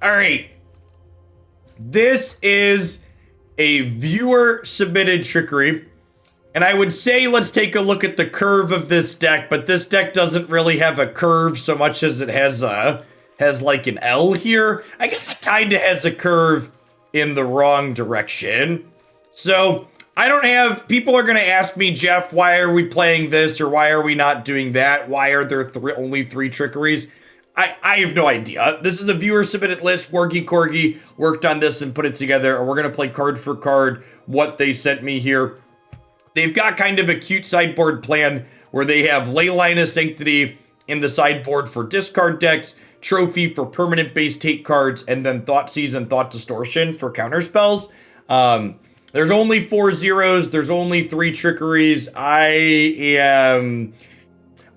All right. This is a viewer-submitted trickery. And I would say let's take a look at the curve of this deck, but this deck doesn't really have a curve so much as it has like an L here. I guess it kind of has a curve in the wrong direction. So I don't have, people are going to ask me, Jeff, why are we playing this or why are we not doing that? Why are there only 3 trickeries? I have no idea. This is a viewer submitted list. Wargy Corgi worked on this and put it together, and we're going to play card for card what they sent me here. They've got kind of a cute sideboard plan where they have Leyline of Sanctity in the sideboard for discard decks, Trophy for permanent base take cards, and then Thoughtseize and Thought Distortion for counterspells. There's only 4 zeros. There's only 3 trickeries. I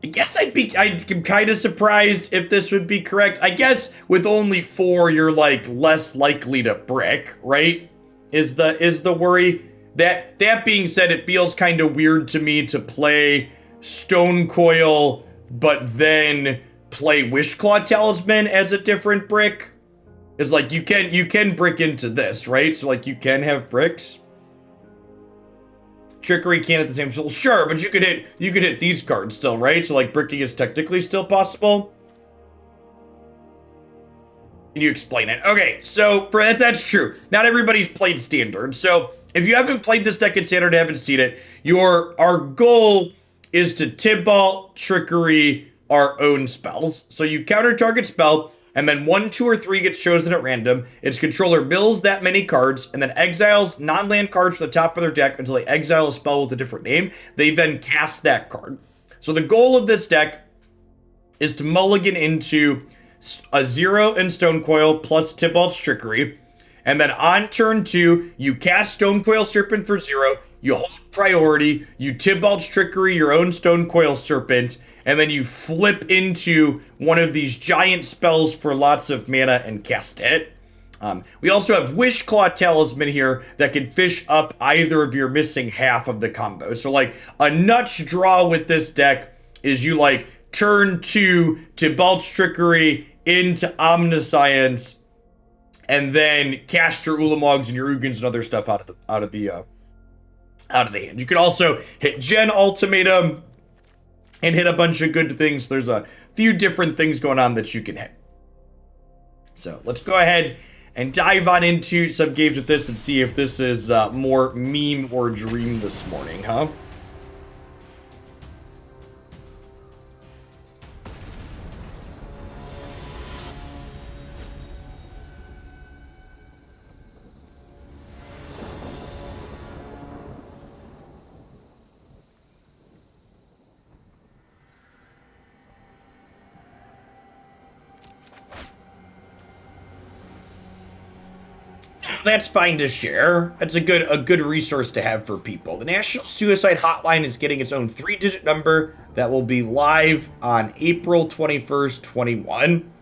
guess I'm kind of surprised if this would be correct. I guess with only 4, you're like less likely to brick, right? Is the worry. That being said, it feels kind of weird to me to play Stonecoil, but then play Wishclaw Talisman as a different brick. It's like you can brick into this, right? So like you can have bricks. Trickery can't at the same time. Sure, but you could hit these cards still, right? So like bricking is technically still possible. Can you explain it? Okay, so for that's true. Not everybody's played Standard. So if you haven't played this deck in Standard, haven't seen it, our goal is to Tibalt, Trickery, our own spells. So you counter target spell, and then 1, 2, or 3 gets chosen at random. Its controller mills that many cards, and then exiles non-land cards from the top of their deck until they exile a spell with a different name. They then cast that card. So the goal of this deck is to mulligan into a 0 in Stonecoil plus Tibalt's Trickery. And then on turn 2, you cast Stonecoil Serpent for 0, you hold priority, you Tibalt's Trickery your own Stonecoil Serpent, and then you flip into one of these giant spells for lots of mana and cast it. We also have Wishclaw Talisman here that can fish up either of your missing half of the combo. So like a nuts draw with this deck is you like turn 2 Tibalt's Trickery into Omniscience, and then cast your Ulamogs and your Ugins and other stuff out of the hand. You can also hit Gen Ultimatum and hit a bunch of good things. There's a few different things going on that you can hit. So let's go ahead and dive on into some games with this and see if this is more meme or dream this morning, huh? That's fine to share. That's a good resource to have for people. The National Suicide Hotline is getting its own 3-digit number that will be live on April 21st, 21.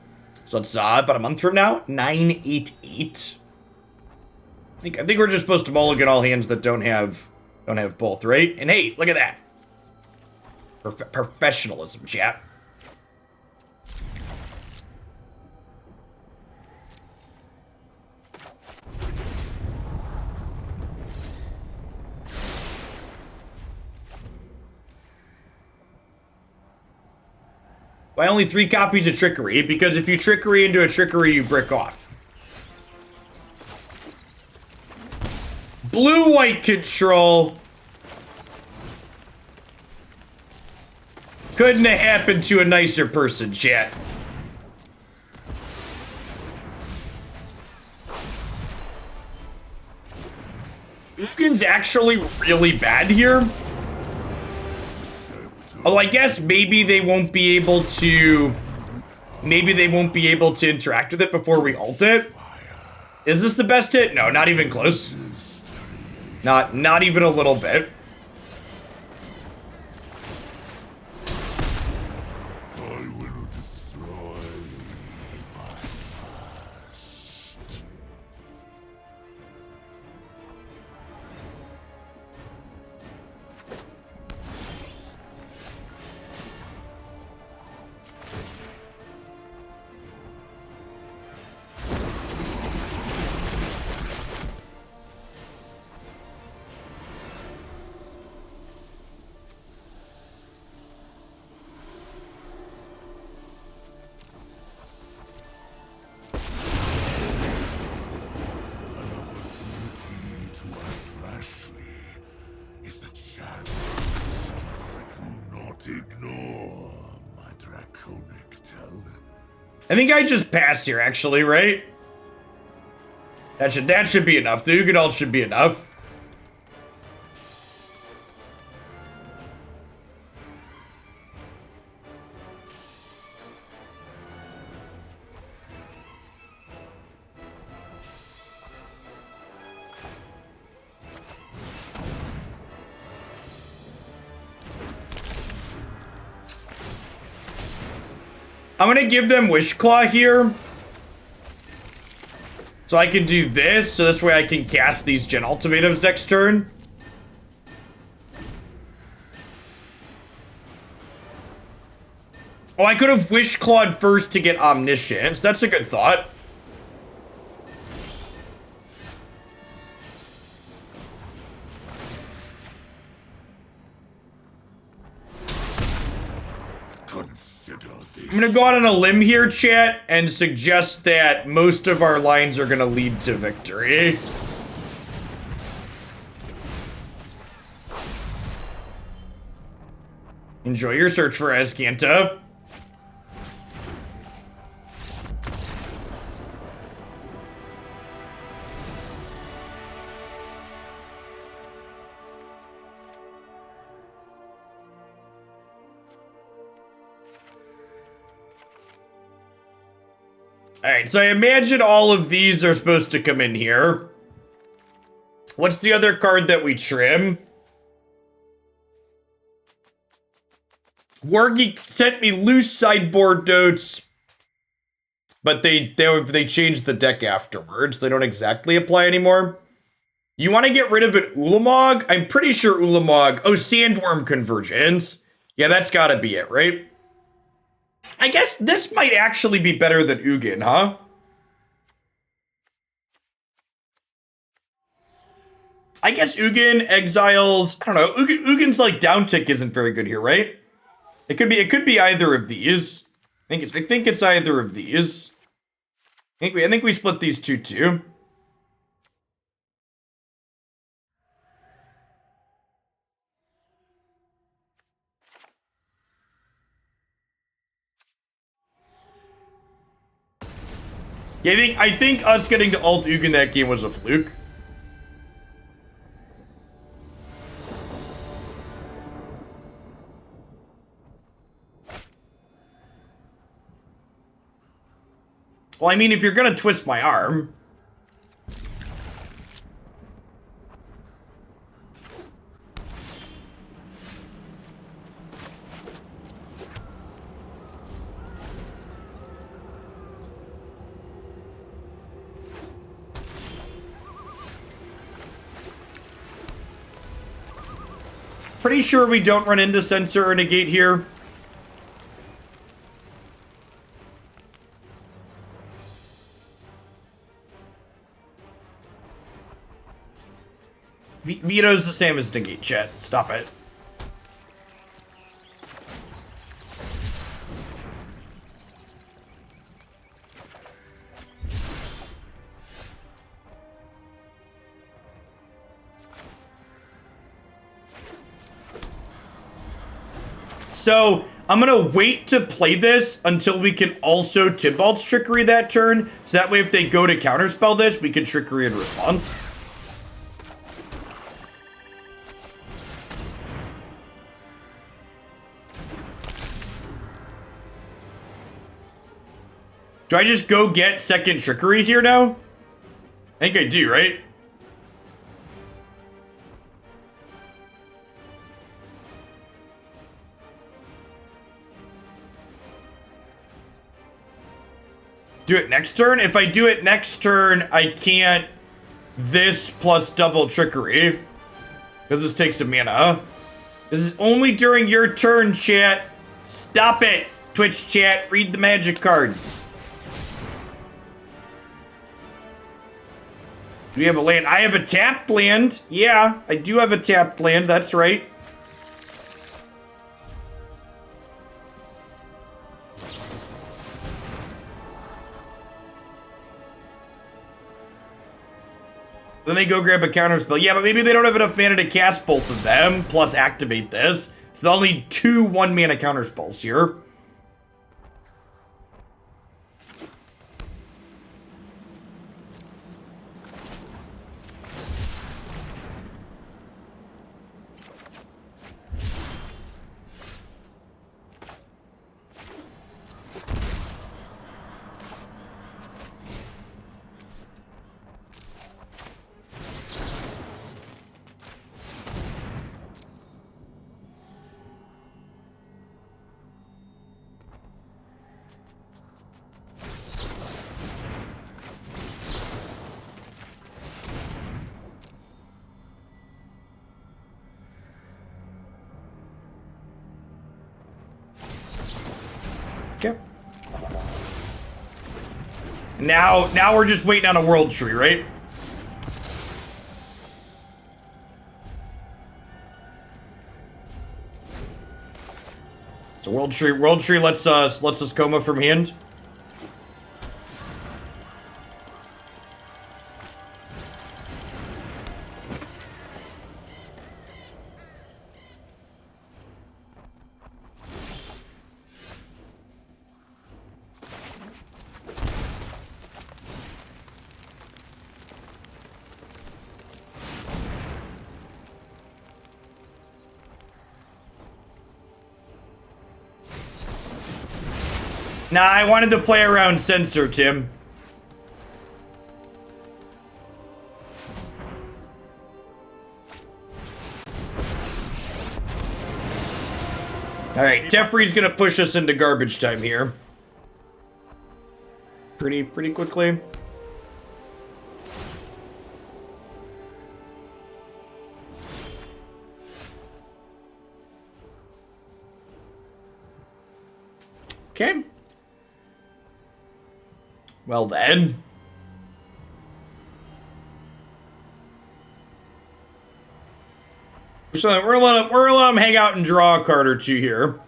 So it's about a month from now. 988. I think we're just supposed to mulligan all hands that don't have both, right? And hey, look at that. Professionalism, chat. Why only 3 copies of Trickery? Because if you Trickery into a Trickery, you brick off. Blue-white control. Couldn't have happened to a nicer person, chat. Ugin's actually really bad here. Although I guess maybe they won't be able to interact with it before we ult it. Is this the best hit? No, not even close. Not even a little bit. I think I just pass here, actually, right? That should be enough. The Ugin ult should be enough. I'm gonna give them Wishclaw here. So I can do this, so this way I can cast these Gen Ultimatums next turn. Oh, I could have Wishclawed first to get Omniscience. That's a good thought. I'm gonna go out on a limb here, chat, and suggest that most of our lines are gonna lead to victory. Enjoy your search for Azcanta. Alright, so I imagine all of these are supposed to come in here. What's the other card that we trim? Wargeek sent me loose sideboard notes, but they changed the deck afterwards. They don't exactly apply anymore. You want to get rid of an Ulamog? I'm pretty sure Ulamog... Oh, Sandwurm Convergence. Yeah, that's gotta be it, right? I guess this might actually be better than Ugin, huh? I guess Ugin exiles... I don't know. Ugin's like down tick isn't very good here, right? It could be either of these. I think it's either of these. I think we split these two too. Yeah, I think us getting to ult Ugin that game was a fluke. Well, I mean, if you're gonna twist my arm. Pretty sure we don't run into Censor or Negate here. Veto's the same as Negate, chat. Stop it. So, I'm gonna wait to play this until we can also Tibalt's Trickery that turn, so that way if they go to counterspell this, we can Trickery in response. Do I just go get second Trickery here now? I think I do, right? Do it next turn? If I do it next turn, I can't this plus double Trickery. Because this takes a mana. This is only during your turn, chat. Stop it, Twitch chat. Read the magic cards. Do we have a land? I have a tapped land. Yeah, I do have a tapped land. That's right. Then they go grab a counterspell. Yeah, but maybe they don't have enough mana to cast both of them, plus activate this. So they'll need two 1-mana counterspells here. Okay. Now we're just waiting on a world tree, right? So world tree lets us Koma from hand. Nah, I wanted to play around Sensor, Tim. Alright, Teferi's gonna push us into garbage time here. Pretty quickly. Okay. Well then. So we're gonna let him hang out and draw a card or two here.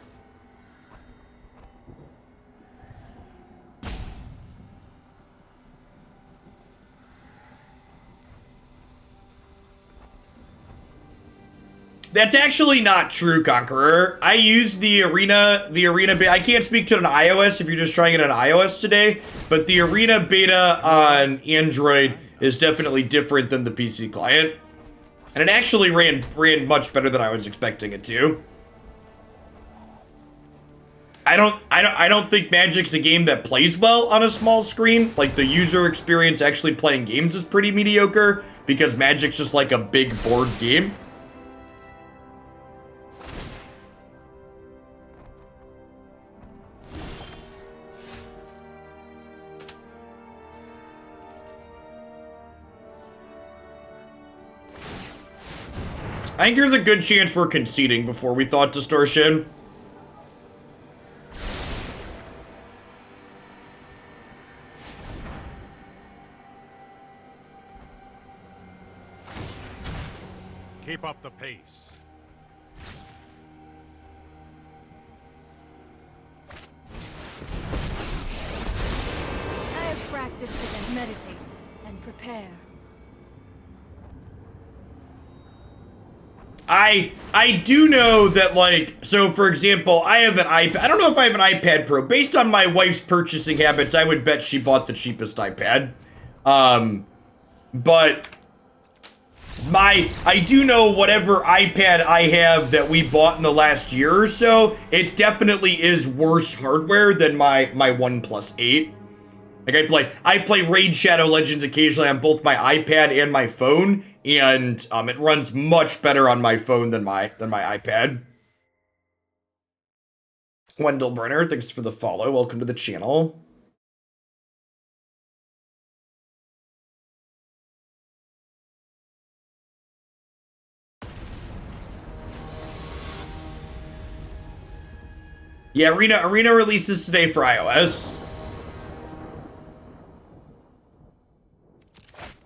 That's actually not true, Conqueror. I used the arena beta. I can't speak to an iOS if you're just trying it on iOS today, but the arena beta on Android is definitely different than the PC client. And it actually ran much better than I was expecting it to. I don't think Magic's a game that plays well on a small screen. Like, the user experience actually playing games is pretty mediocre because Magic's just like a big board game. I think there's a good chance we're conceding before we Thought Distortion. Keep up the pace. I have practiced and meditate and prepare. I do know that, like, so for example, I have an iPad. I don't know if I have an iPad Pro. Based on my wife's purchasing habits, I would bet she bought the cheapest iPad. But I do know whatever iPad I have that we bought in the last year or so, it definitely is worse hardware than my OnePlus 8. Like, I play Raid Shadow Legends occasionally on both my iPad and my phone, and it runs much better on my phone than my iPad. Wendell Brenner, thanks for the follow. Welcome to the channel. Yeah, Arena releases today for iOS.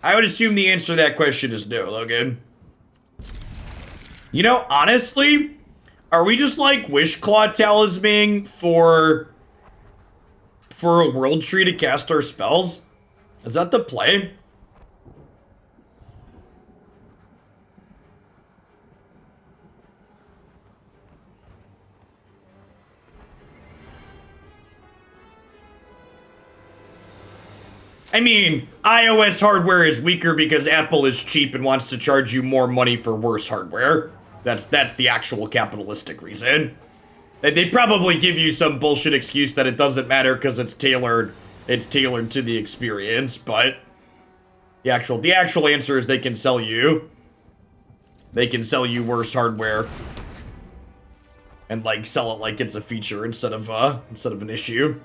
I would assume the answer to that question is no, Logan. You know, honestly, are we just like Wishclaw Talisman for a world tree to cast our spells? Is that the play? I mean, iOS hardware is weaker because Apple is cheap and wants to charge you more money for worse hardware. That's the actual capitalistic reason. They probably give you some bullshit excuse that it doesn't matter because it's tailored to the experience, but the actual answer is they can sell you worse hardware and like sell it like it's a feature instead of an issue.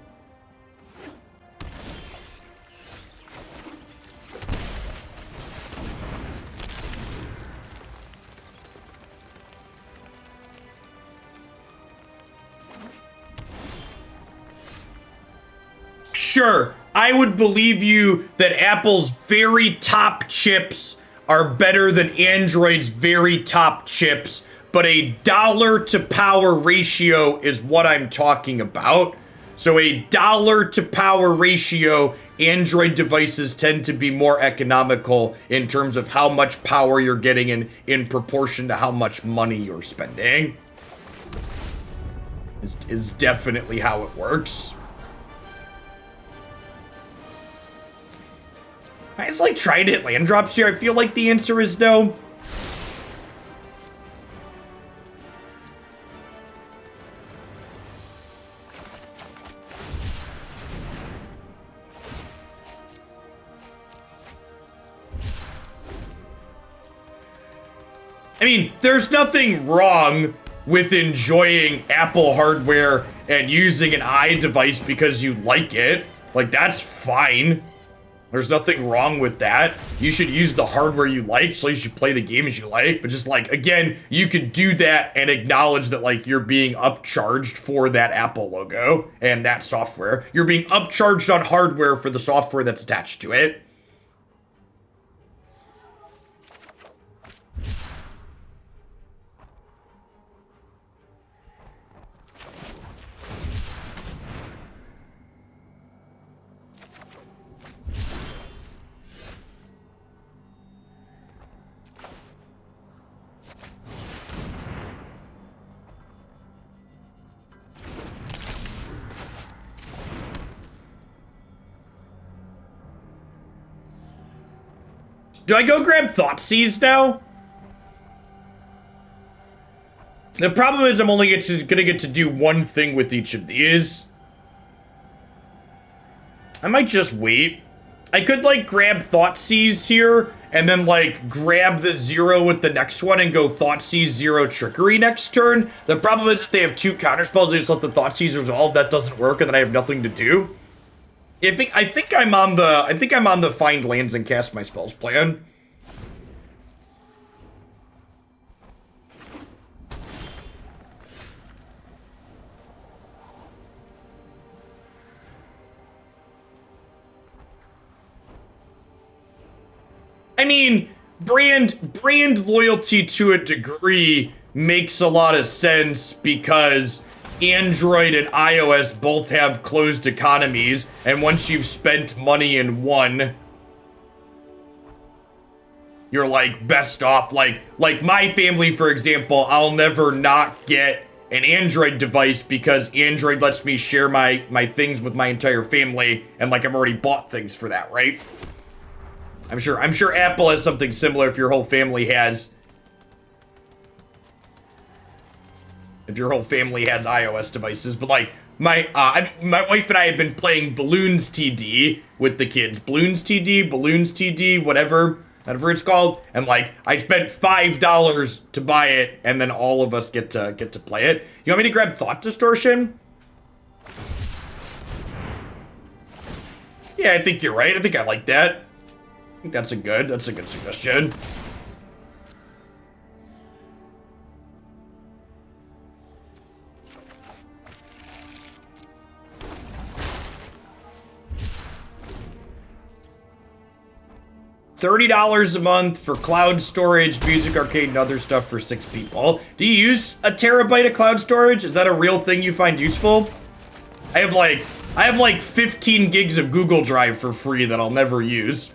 sure, I would believe you that Apple's very top chips are better than Android's very top chips, but a dollar to power ratio is what I'm talking about. So a dollar to power ratio, Android devices tend to be more economical in terms of how much power you're getting in proportion to how much money you're spending. Is definitely how it works. I just like trying to hit land drops here. I feel like the answer is no. I mean, there's nothing wrong with enjoying Apple hardware and using an iDevice because you like it. Like, that's fine. There's nothing wrong with that. You should use the hardware you like, so you should play the games you like. But just like, again, you could do that and acknowledge that like you're being upcharged for that Apple logo and that software. You're being upcharged on hardware for the software that's attached to it. Do I go grab Thoughtseize now? The problem is I'm only gonna get to do one thing with each of these. I might just wait. I could like grab Thoughtseize here and then like grab the 0 with the next one and go Thoughtseize 0 Trickery next turn. The problem is if they have 2 counterspells, they just let the Thoughtseize resolve. That doesn't work, and then I have nothing to do. I think I'm on the find lands and cast my spells plan. I mean, brand loyalty to a degree makes a lot of sense because Android and iOS both have closed economies, and once you've spent money in one, you're like best off. Like my family, for example, I'll never not get an Android device because Android lets me share my things with my entire family, and like I've already bought things for that, right? I'm sure Apple has something similar if your whole family has iOS devices. But like my wife and I have been playing Balloons TD with the kids. Balloons TD, whatever it's called. And like I spent $5 to buy it, and then all of us get to play it. You want me to grab Thought Distortion? Yeah, I think you're right. I think I like that. I think that's a good suggestion. $30 a month for cloud storage, music, arcade, and other stuff for 6 people. Do you use a terabyte of cloud storage? Is that a real thing you find useful? I have like 15 gigs of Google Drive for free that I'll never use.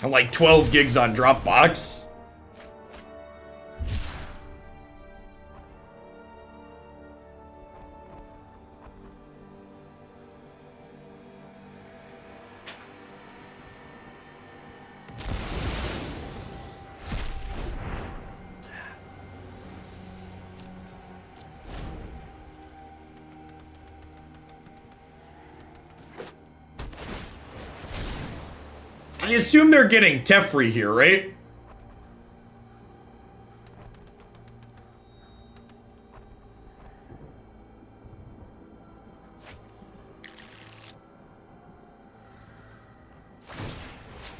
And like 12 gigs on Dropbox. I assume they're getting Teferi here, right?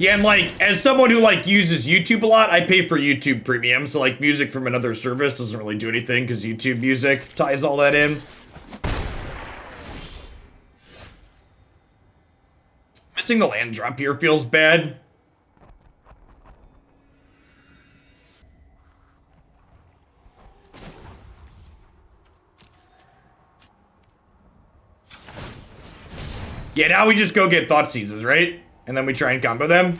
Yeah, and like, as someone who like uses YouTube a lot, I pay for YouTube Premium, so like music from another service doesn't really do anything because YouTube Music ties all that in. Missing the land drop here feels bad. Yeah, now we just go get Thoughtseizes, right? And then we try and combo them.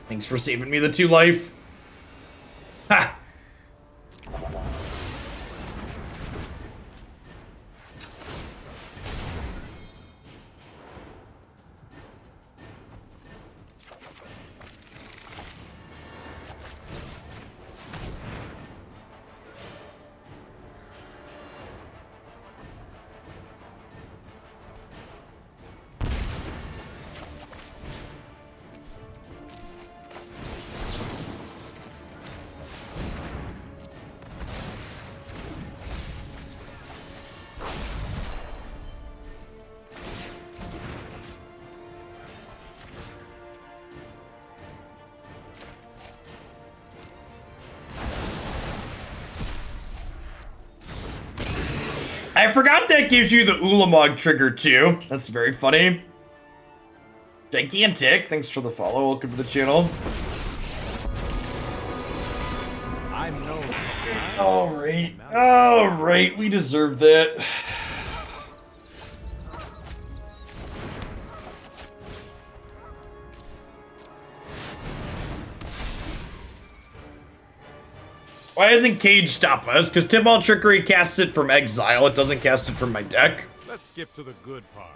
Thanks for saving me the 2 life. Ha! I forgot that gives you the Ulamog trigger too. That's very funny. Gigantic, thanks for the follow. Welcome to the channel. I'm no. Alright, we deserve that. Why doesn't Cage stop us? Because Tibalt Trickery casts it from exile. It doesn't cast it from my deck. Let's skip to the good part.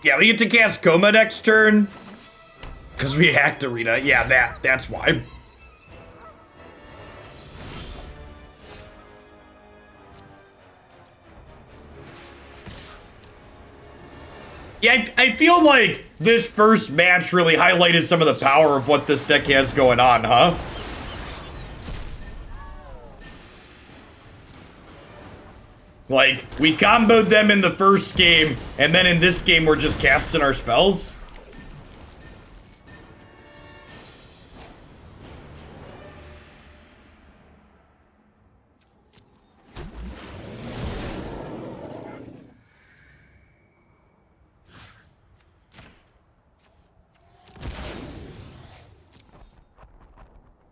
Yeah, we get to cast Koma next turn. Because we hacked Arena. Yeah, that's why. Yeah, I feel like this first match really highlighted some of the power of what this deck has going on, huh? Like, we comboed them in the first game, and then in this game we're just casting our spells.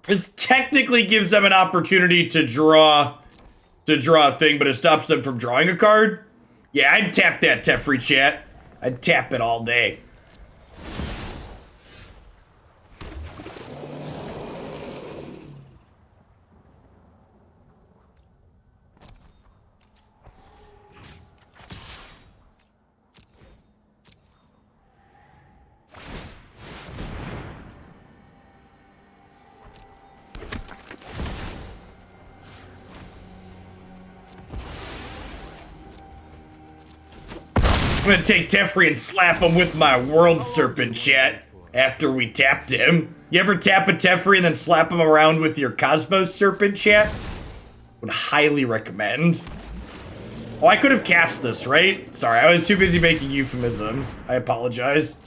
This technically gives them an opportunity to draw a thing, but it stops them from drawing a card. Yeah, I'd tap that Teferi chat. I'd tap it all day. I'm gonna take Teferi and slap him with my World Serpent, chat, after we tapped him. You ever tap a Teferi and then slap him around with your Cosmos Serpent, chat? Would highly recommend. Oh, I could have cast this, right? Sorry, I was too busy making euphemisms. I apologize.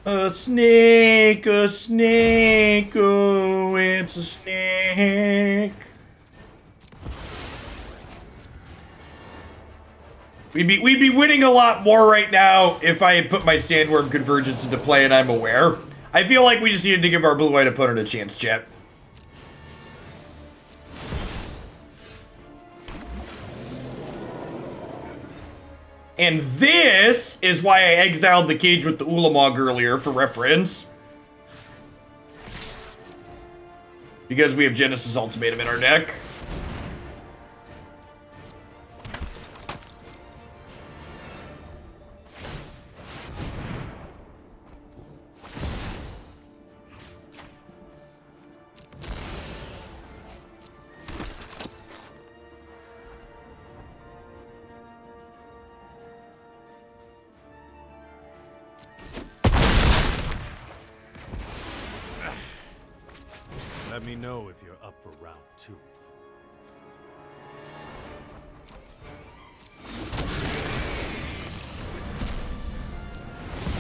A snake, oh, it's a snake. We'd be winning a lot more right now if I had put my Sandwurm Convergence into play and I'm aware. I feel like we just needed to give our blue-white opponent a chance, chat. And this is why I exiled the cage with the Ulamog earlier, for reference. Because we have Genesis Ultimatum in our deck. Let me know if you're up for round 2.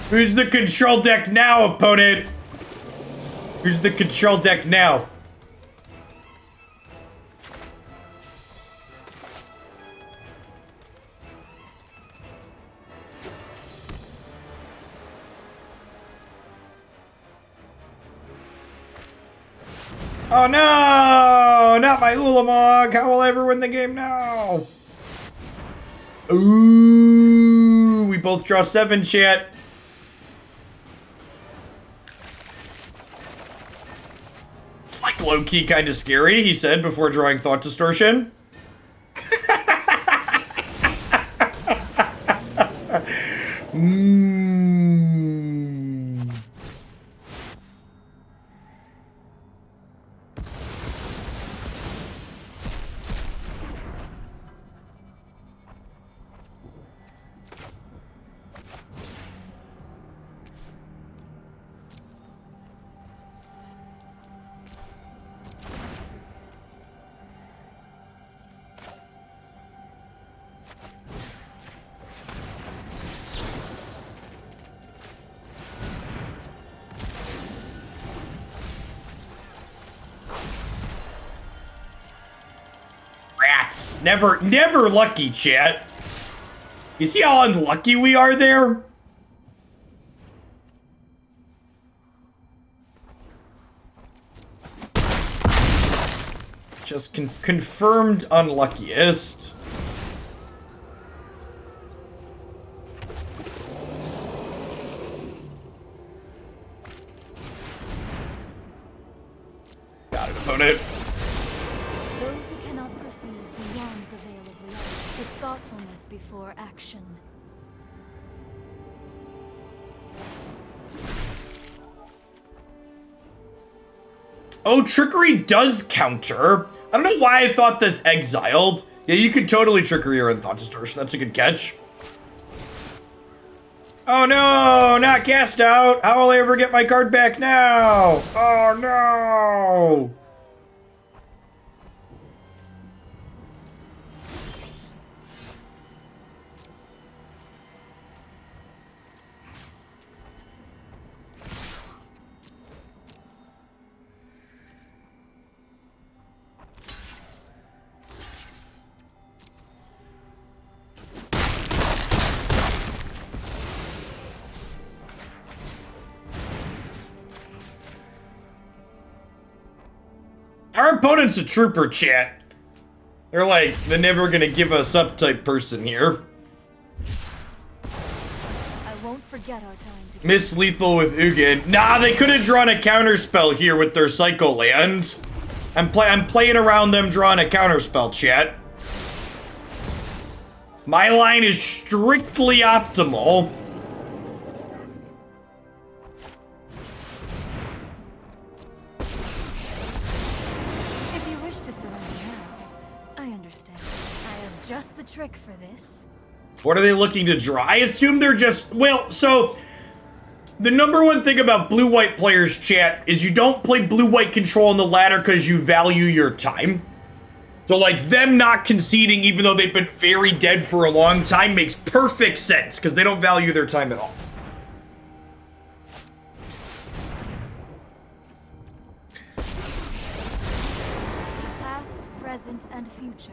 Who's the control deck now, opponent? Who's the control deck now? Oh no! Not my Ulamog! How will I ever win the game now? Ooh, we both draw 7, chat. It's like low-key kind of scary, he said before drawing Thought Distortion. Rats. Never lucky, chat. You see how unlucky we are there? Just confirmed unluckiest. Got it, opponent. Those who cannot perceive beyond the veil of light, with thoughtfulness before action. Oh, Trickery does counter. I don't know why I thought this exiled. Yeah, you could totally Trickery or in Thought Distortion. That's a good catch. Oh no, not cast out. How will I ever get my card back now? Oh no. Our opponent's a trooper, chat. They're like the never gonna give us up type person here. I won't forget our time together. Miss Lethal with Ugin. Nah, they could have drawn a counterspell here with their Psycho Land. I'm playing around them drawing a counterspell, chat. My line is strictly optimal. If you wish to surrender now, I understand. I have just the trick for this. What are they looking to draw? I assume they're just, well, so the number one thing about blue-white players, chat, is you don't play blue-white control on the ladder because you value your time. So, like, them not conceding, even though they've been very dead for a long time, makes perfect sense because they don't value their time at all. Past, present and future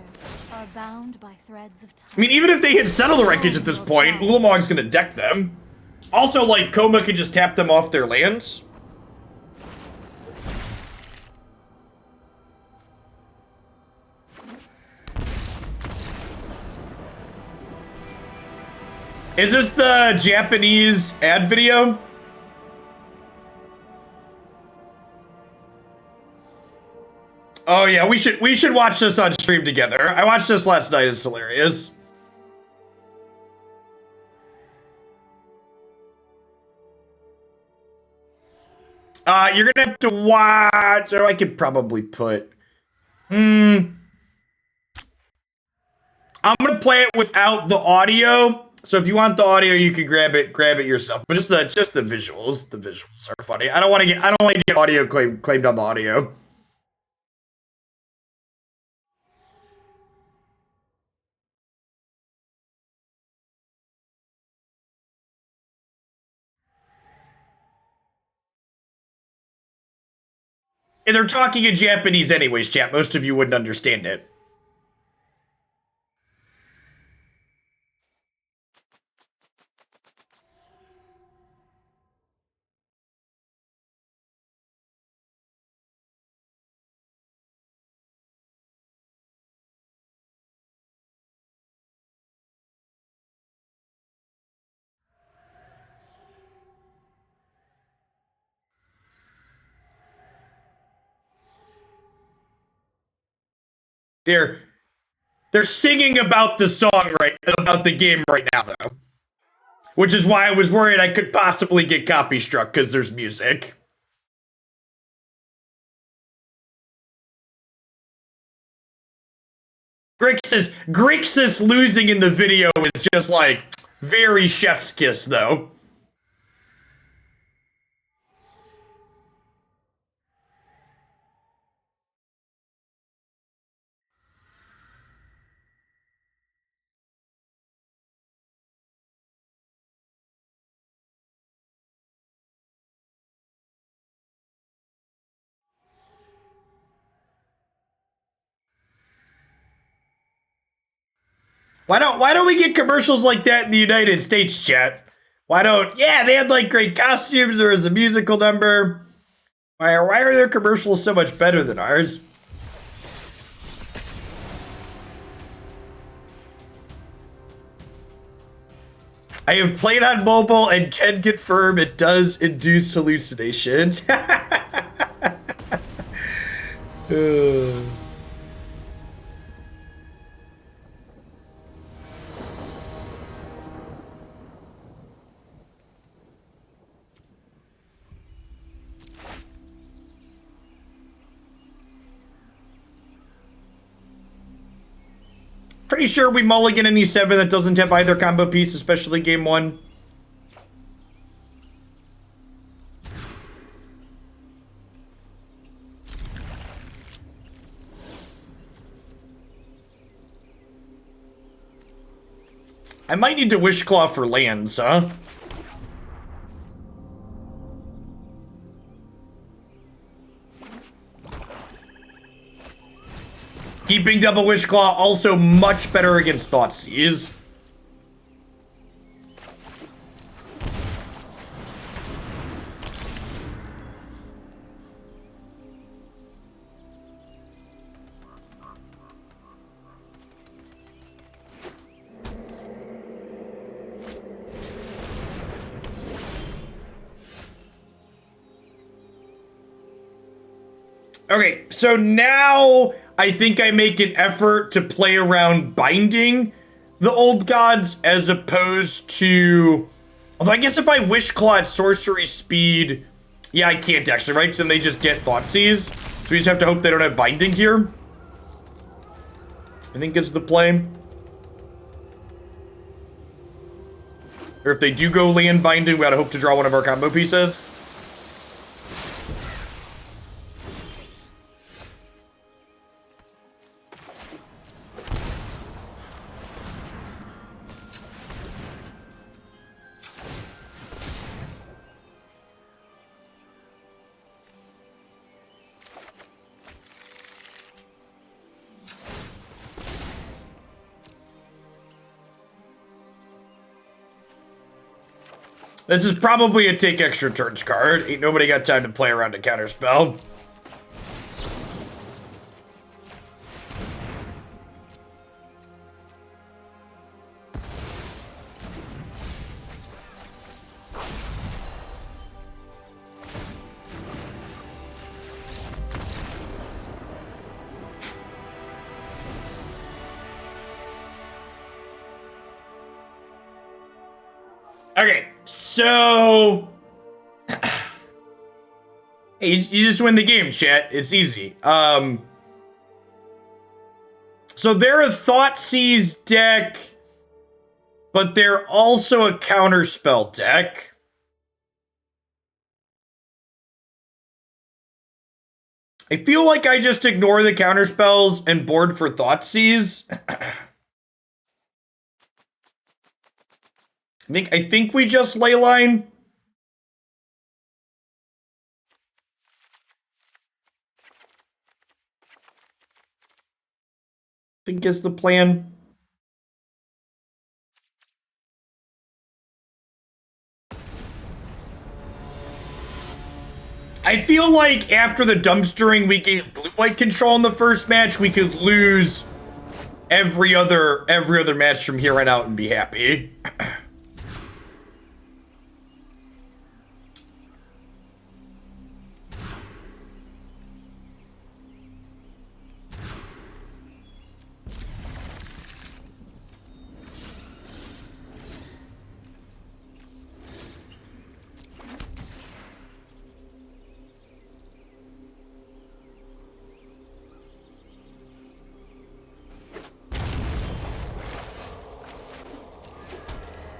are bound by threads of time. I mean, even if they hit Settle the Wreckage at this point, Ulamog's gonna deck them. Also, like, Koma could just tap them off their lands. Is this the Japanese ad video? Oh yeah, we should watch this on stream together. I watched this last night, it's hilarious. You're gonna have to watch, or I could probably put, I'm gonna play it without the audio. So if you want the audio, you can grab it yourself. But just the visuals. The visuals are funny. I don't want to get audio claimed on the audio. And they're talking in Japanese anyways, chat. Most of you wouldn't understand it. They're singing about the song about the game right now, though. Which is why I was worried I could possibly get copy struck, because there's music. Grixis losing in the video is just like very chef's kiss, though. Why don't we get commercials like that in the United States, chat? Yeah, they had like great costumes, there was a musical number. Why are their commercials so much better than ours? I have played on mobile and can confirm it does induce hallucinations. Pretty sure we mulligan any 7 that doesn't have either combo piece, especially game 1. I might need to Wishclaw for lands, huh? Keeping double Wishclaw also much better against Thoughtseize. Okay, so now I think I make an effort to play around binding the old gods as opposed to... Although I guess if I Wishclaw at sorcery speed... Yeah, I can't actually, right? So then they just get Thoughtseize. So we just have to hope they don't have binding here. I think is the play. Or if they do go land binding, we gotta hope to draw one of our combo pieces. This is probably a take extra turns card. Ain't nobody got time to play around a counterspell. Okay, so hey, you just win the game, chat. It's easy. So they're a Thoughtseize deck, but they're also a counterspell deck. I feel like I just ignore the counterspells and board for Thoughtseize. I think we just Leyline. I think is the plan. I feel like after the dumpstering, we get blue-white control in the first match. We could lose every other match from here on out and be happy.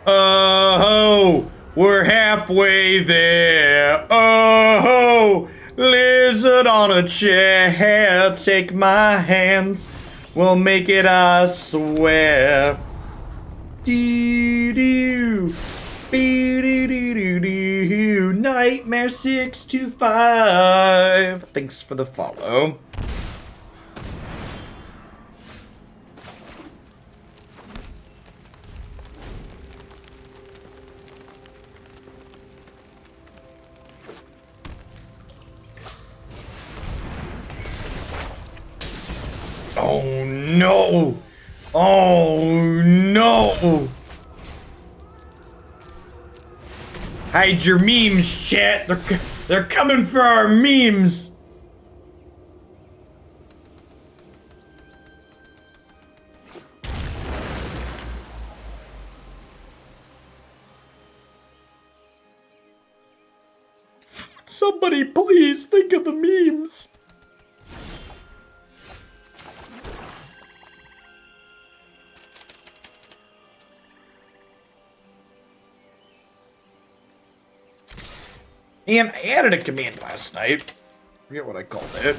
Oh, we're halfway there. Oh, lizard on a chair, take my hand. We'll make it, I swear. Doo-doo, doo-doo-doo-doo-doo. Nightmare 625. Thanks for the follow. Oh no! Oh no! Hide your memes, chat. They're coming for our memes. Somebody please think of the memes. And I added a command last night. I forget what I called it.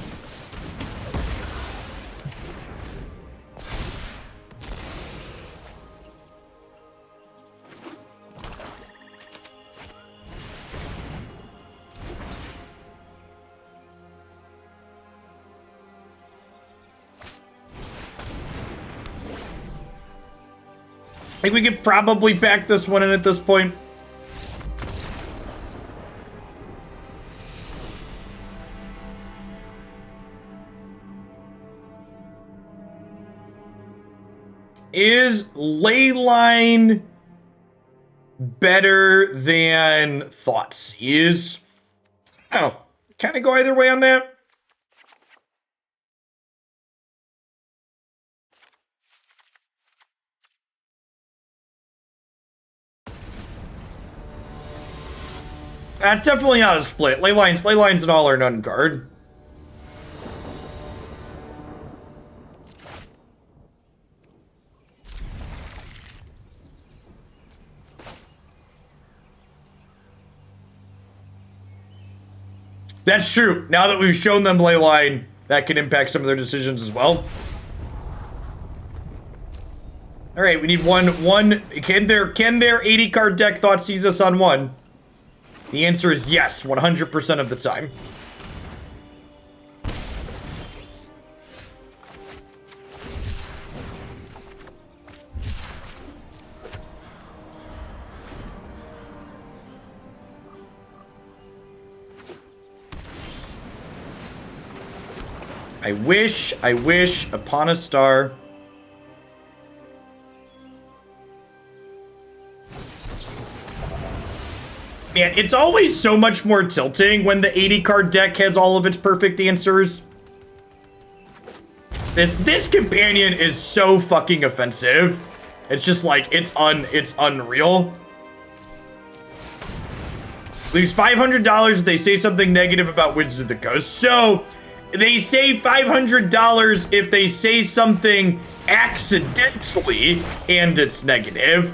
I think we could probably back this one in at this point. Is Leyline better than Thoughtseize? Oh, kind of go either way on that. That's definitely not a split. Leyline's an all or none card. That's true. Now that we've shown them Leyline, that can impact some of their decisions as well. All right, we need one. Can their 80 card deck Thoughtseize us on one? The answer is yes, 100% of the time. I wish upon a star. Man, it's always so much more tilting when the 80 card deck has all of its perfect answers. This companion is so fucking offensive. It's just like, it's unreal. Lose $500 if they say something negative about Wizards of the Coast. So, they say $500 if they say something accidentally and it's negative.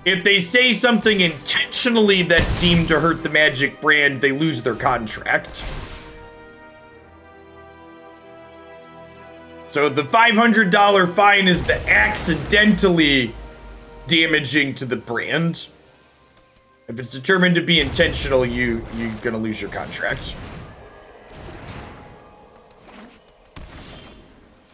If they say something intentionally that's deemed to hurt the Magic brand, they lose their contract. So the $500 fine is the accidentally damaging to the brand. If it's determined to be intentional, you're gonna lose your contract.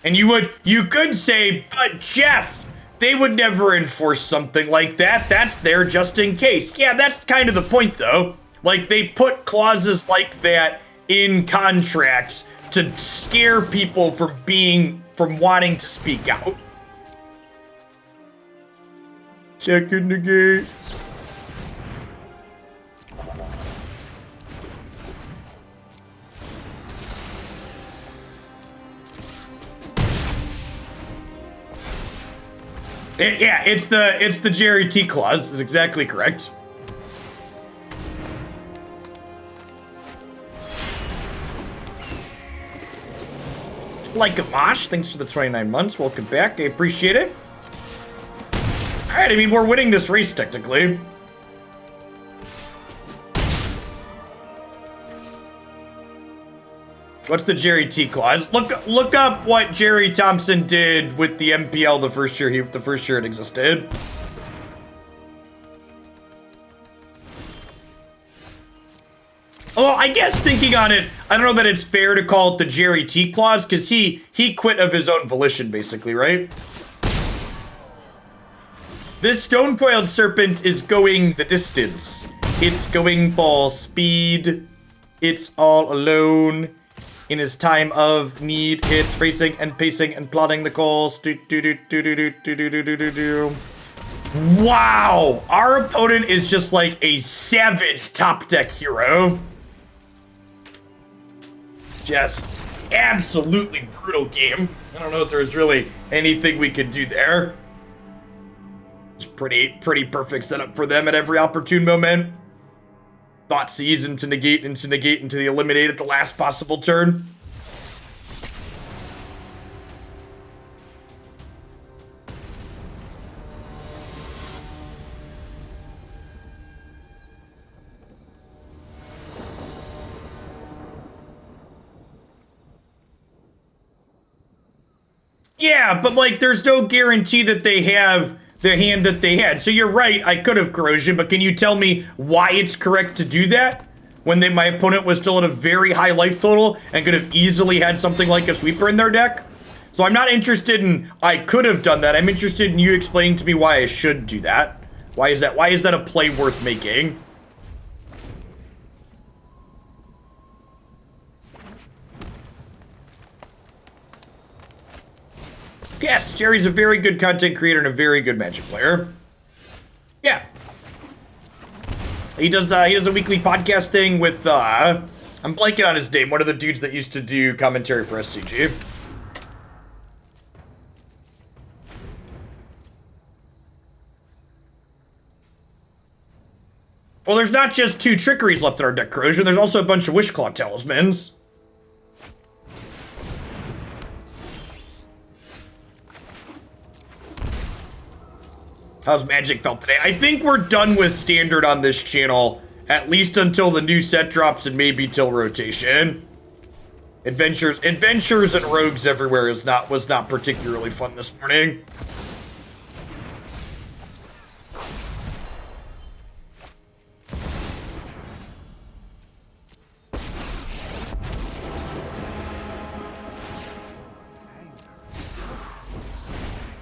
And you could say, but Jeff, they would never enforce something like that. That's there just in case. Yeah, that's kind of the point though. Like, they put clauses like that in contracts to scare people from wanting to speak out. Second negate. Yeah, it's the Jerry T clause, is exactly correct. Like a Mosh, thanks for the 29 months. Welcome back. I appreciate it. Alright, I mean, we're winning this race technically. What's the Jerry T clause? Look up what Jerry Thompson did with the MPL the first year it existed. Oh, I guess thinking on it, I don't know that it's fair to call it the Jerry T clause, because he quit of his own volition, basically, right? This Stonecoil Serpent is going the distance. It's going full speed. It's all alone. In his time of need, it's racing and pacing and plotting the course. Wow! Our opponent is just like a savage top deck hero. Just absolutely brutal game. I don't know if there's really anything we could do there. It's pretty perfect setup for them at every opportune moment. Thoughtseize into negate, into the eliminate at the last possible turn. Yeah, but like there's no guarantee that they have the hand that they had. So you're right, I could have corrosion, but can you tell me why it's correct to do that? When my opponent was still at a very high life total and could have easily had something like a sweeper in their deck? So I'm not interested in I could have done that. I'm interested in you explaining to me why I should do that. Why is that a play worth making? Yes, Jerry's a very good content creator and a very good Magic player. Yeah. He does a weekly podcast thing with, I'm blanking on his name, one of the dudes that used to do commentary for SCG. Well, there's not just 2 Trickeries left in our deck, Corrosion, there's also a bunch of Wishclaw Talismans. How's Magic felt today? I think we're done with Standard on this channel, at least until the new set drops and maybe till rotation. Adventures and Rogues everywhere was not particularly fun this morning.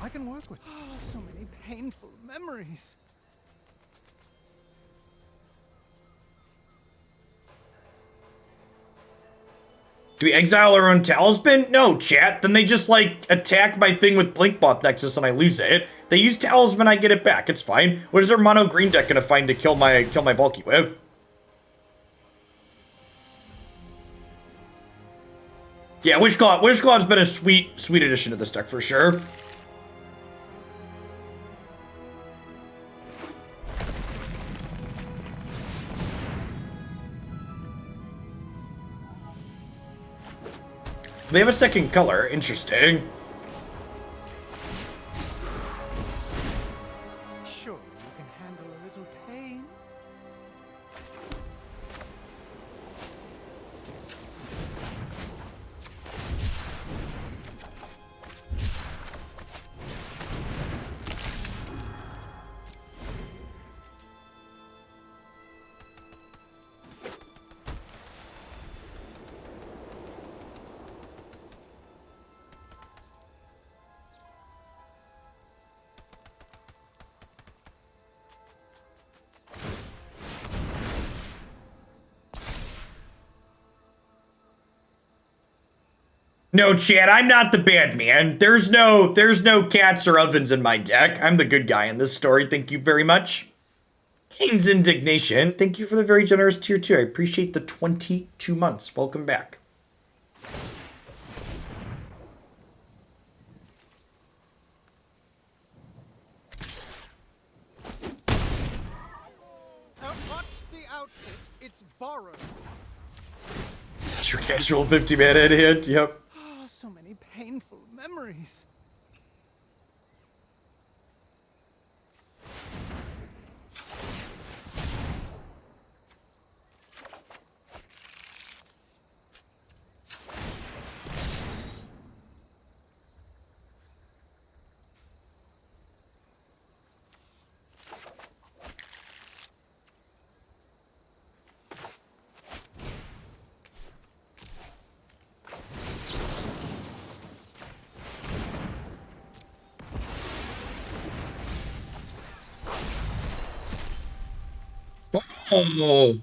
I can work with so many painful memories. Do we exile our own talisman? No, chat. Then they just, like, attack my thing with Blinkmoth Nexus and I lose it. They use talisman, I get it back. It's fine. What is their mono green deck gonna find to kill my bulky with? Yeah, Wishclaw's been a sweet addition to this deck for sure. They have a second color. Interesting. Surely you can handle a little pain. No, Chad, I'm not the bad man. There's no cats or ovens in my deck. I'm the good guy in this story. Thank you very much. Kane's Indignation, thank you for the very generous tier 2. I appreciate the 22 months. Welcome back. What's the outfit? It's borrowed. That's your casual 50 mana in hand. Yep. Oh, so many painful memories. Oh.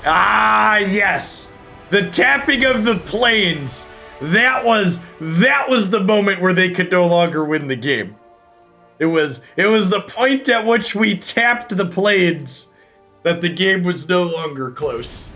Ah, yes. The tapping of the plains. That was the moment where they could no longer win the game. It was the point at which we tapped the plains that the game was no longer close.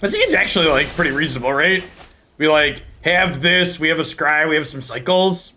I think it's actually, like, pretty reasonable, right? We, like, have this, we have a scry, we have some cycles.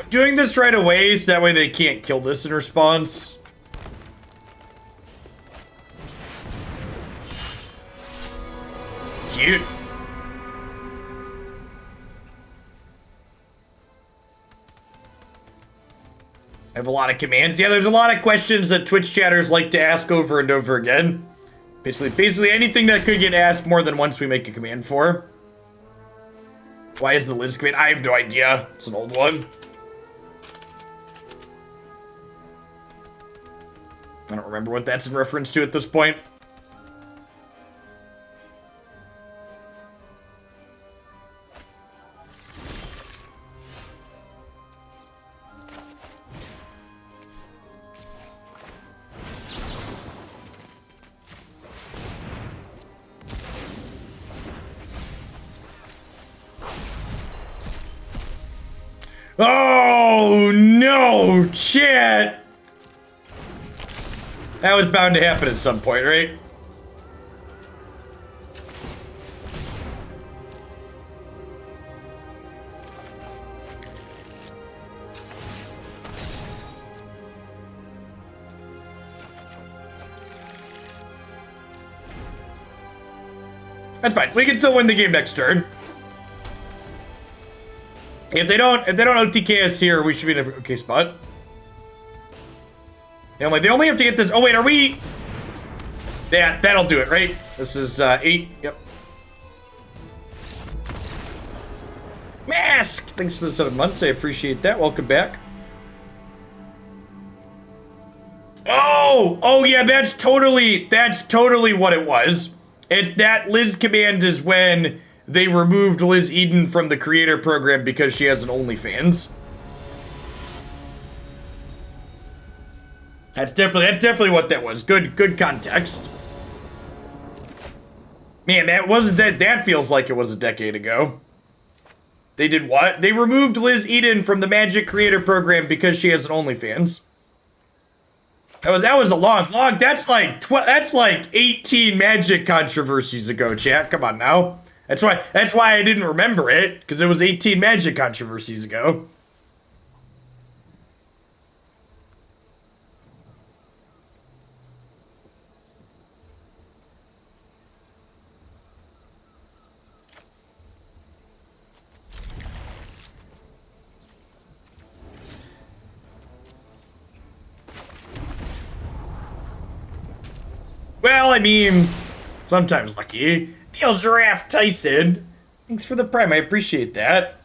Doing this right away so that way they can't kill this in response. Cute. I have a lot of commands. Yeah, there's a lot of questions that Twitch chatters like to ask over and over again. Basically anything that could get asked more than once we make a command for. Why is the Liz command? I have no idea. It's an old one. I don't remember what that's in reference to at this point. Oh no, chat! That was bound to happen at some point, right? That's fine. We can still win the game next turn. If they don't OTK us here, we should be in a okay spot. They only have to get this. Oh wait, are we? Yeah, that'll do it, right? This is 8. Yep. Mask. Thanks for the 7 months. I appreciate that. Welcome back. Oh yeah. That's totally what it was. It's that Liz command is when they removed Liz Eden from the creator program because she has an OnlyFans. That's definitely what that was. Good context. Man, that feels like it was a decade ago. They did what? They removed Liz Eden from the Magic Creator Program because she has an OnlyFans. That was a long. That's like 18 Magic controversies ago, chat. Come on now. That's why I didn't remember it, because it was 18 Magic controversies ago. Well, I mean, sometimes lucky. Neil Giraffe Tyson, thanks for the prime. I appreciate that.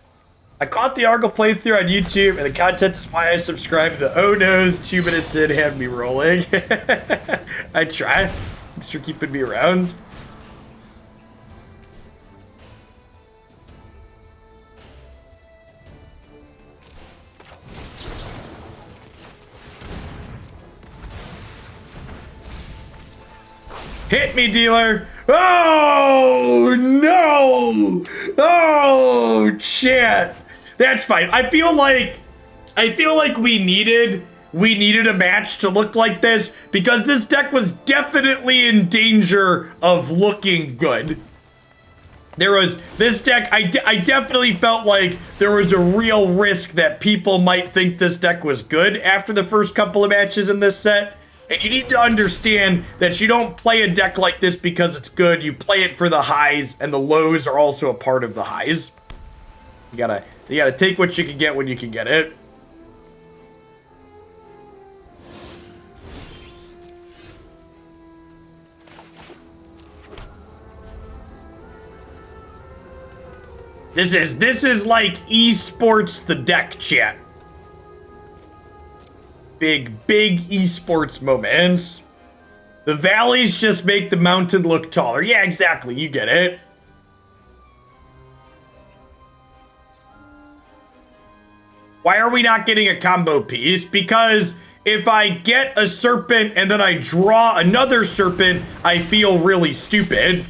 I caught the Argle playthrough on YouTube, and the content is why I subscribed. The oh no's 2 minutes in had me rolling. I try. Thanks for keeping me around. Hit me, dealer. Oh, no. Oh, chat. That's fine. I feel like we needed a match to look like this because this deck was definitely in danger of looking good. This deck, I definitely felt like there was a real risk that people might think this deck was good after the first couple of matches in this set. And you need to understand that you don't play a deck like this because it's good. You play it for the highs, and the lows are also a part of the highs. You gotta take what you can get when you can get it. This is like esports the deck, chat. Big esports moments. The valleys just make the mountain look taller. Yeah, exactly. You get it. Why are we not getting a combo piece? Because if I get a serpent and then I draw another serpent, I feel really stupid.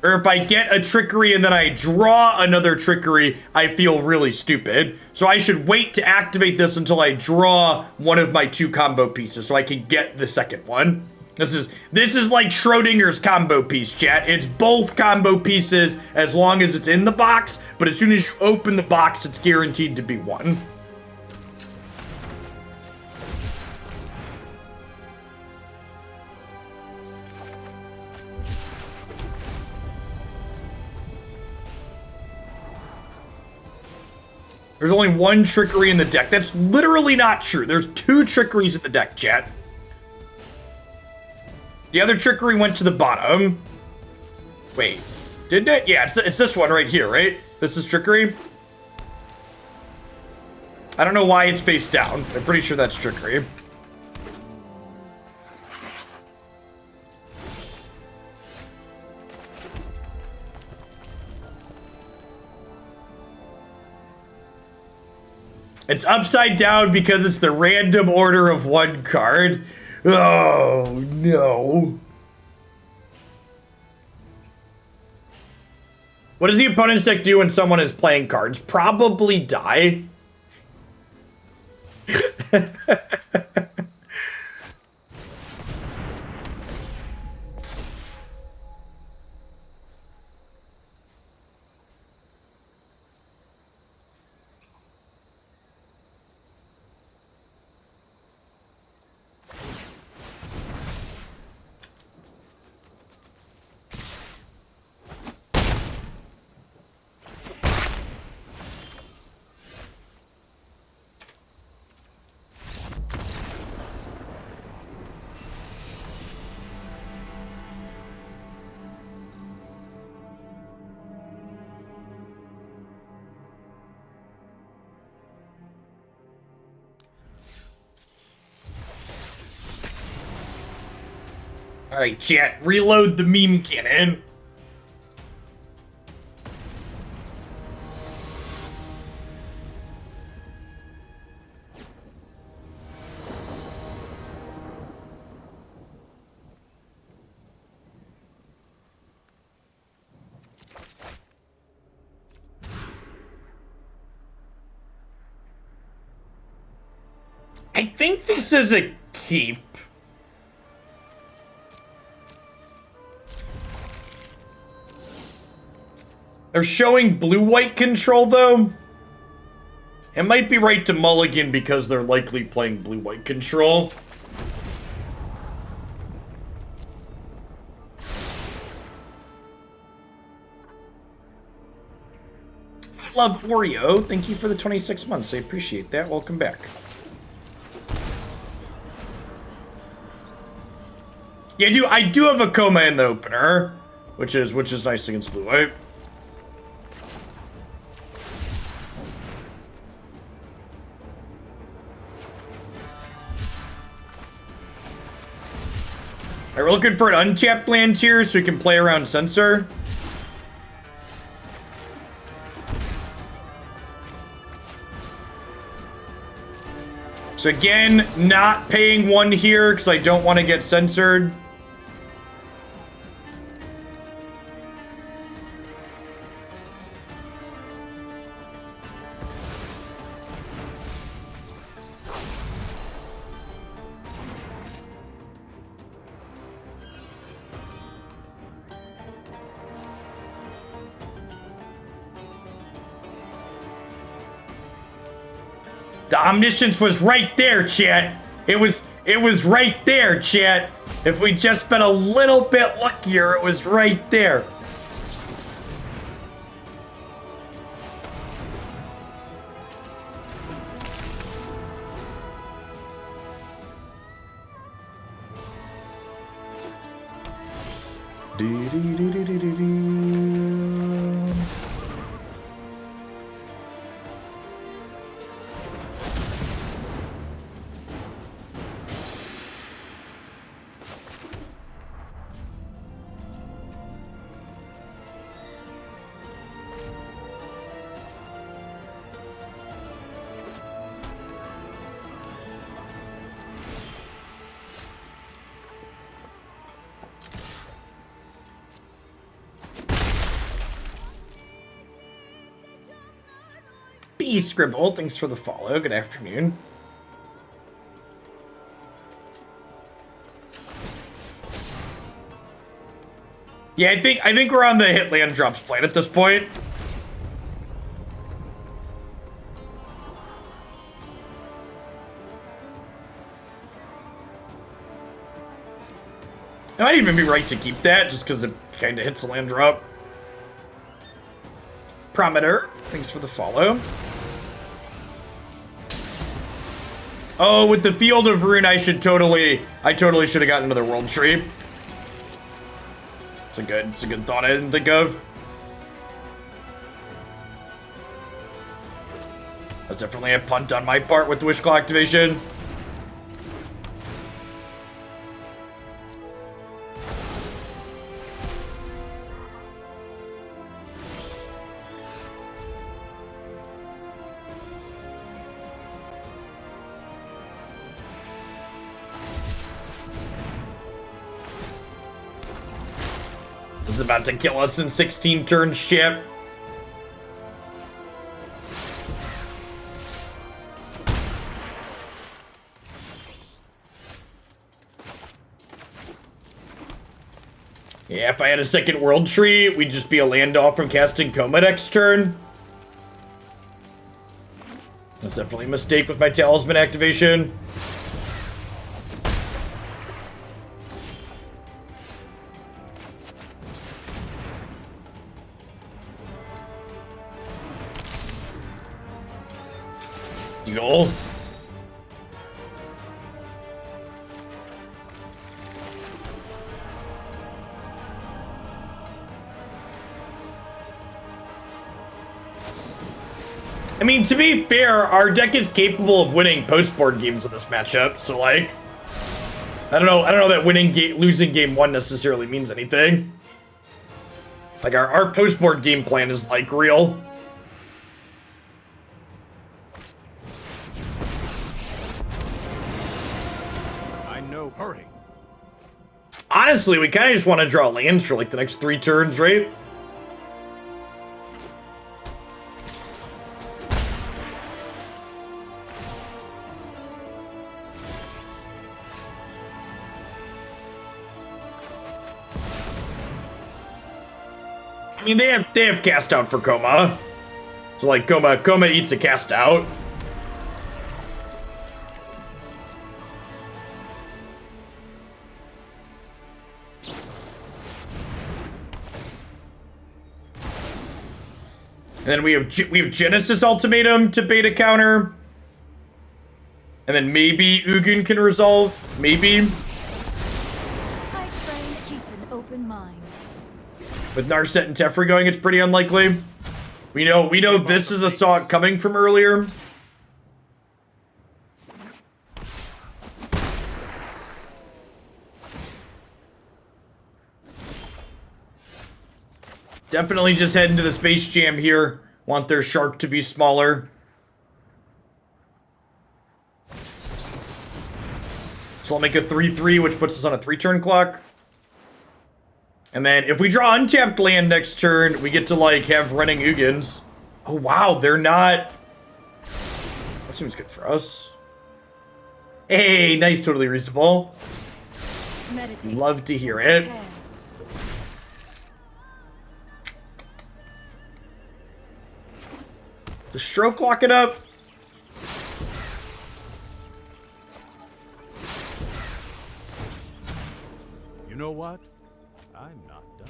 Or if I get a trickery and then I draw another trickery, I feel really stupid. So I should wait to activate this until I draw one of my 2 combo pieces so I can get the second one. This is like Schrodinger's combo piece, chat. It's both combo pieces as long as it's in the box, but as soon as you open the box, it's guaranteed to be 1. There's only 1 trickery in the deck. That's literally not true. There's 2 trickeries in the deck, chat. The other trickery went to the bottom. Wait, didn't it? Yeah, it's this one right here, right? This is trickery. I don't know why it's face down. I'm pretty sure that's trickery. It's upside down because it's the random order of 1 card. Oh, no. What does the opponent's deck do when someone is playing cards? Probably die. All right, chat, reload the meme cannon. I think this is a keep. They're showing blue-white control, though. It might be right to mulligan because they're likely playing blue-white control. I love Oreo. Thank you for the 26 months. I appreciate that. Welcome back. Yeah, I do have a Koma in the opener, which is nice against blue-white. Alright, we're looking for an untapped land here so we can play around Censor. So again, not paying 1 here because I don't want to get censored. The Omniscience was right there, chat. It was It was right there, chat. If we just been a little bit luckier, it was right there. Scribble, thanks for the follow. Good afternoon. Yeah, I think we're on the hit land drops plane at this point. It might even be right to keep that, just because it kind of hits a land drop. Prometer, thanks for the follow. Oh, with the Field of Ruin, I totally should have gotten another World Tree. It's a good thought I didn't think of. That's definitely a punt on my part with the Wishclaw activation. This is about to kill us in 16 turns, chat. Yeah, if I had a second World Tree, we'd just be a land off from casting Koma next turn. That's definitely a mistake with my Talisman activation. Deal. I mean, to be fair, our deck is capable of winning post-board games in this matchup, so like, I don't know that losing game one necessarily means anything. Like, our post-board game plan is like real. Hurry. Honestly, we kind of just want to draw lands for like the next 3 turns, right? I mean, they have cast out for Koma. So like Koma eats a cast out. And then we have Genesis Ultimatum to beta counter. And then maybe Ugin can resolve. Maybe. My friend, keep an open mind. With Narset and Teferi going, it's pretty unlikely. We know this is a saw coming from earlier. Definitely just heading to the Space Jam here. Want their shark to be smaller. So I'll make a 3/3, which puts us on a 3-turn clock. And then if we draw untapped land next turn, we get to like have running Ugins. Oh wow, they're not. That seems good for us. Hey, nice, totally reasonable. Meditate. Love to hear it. Okay. The stroke lock it up. You know what? I'm not done.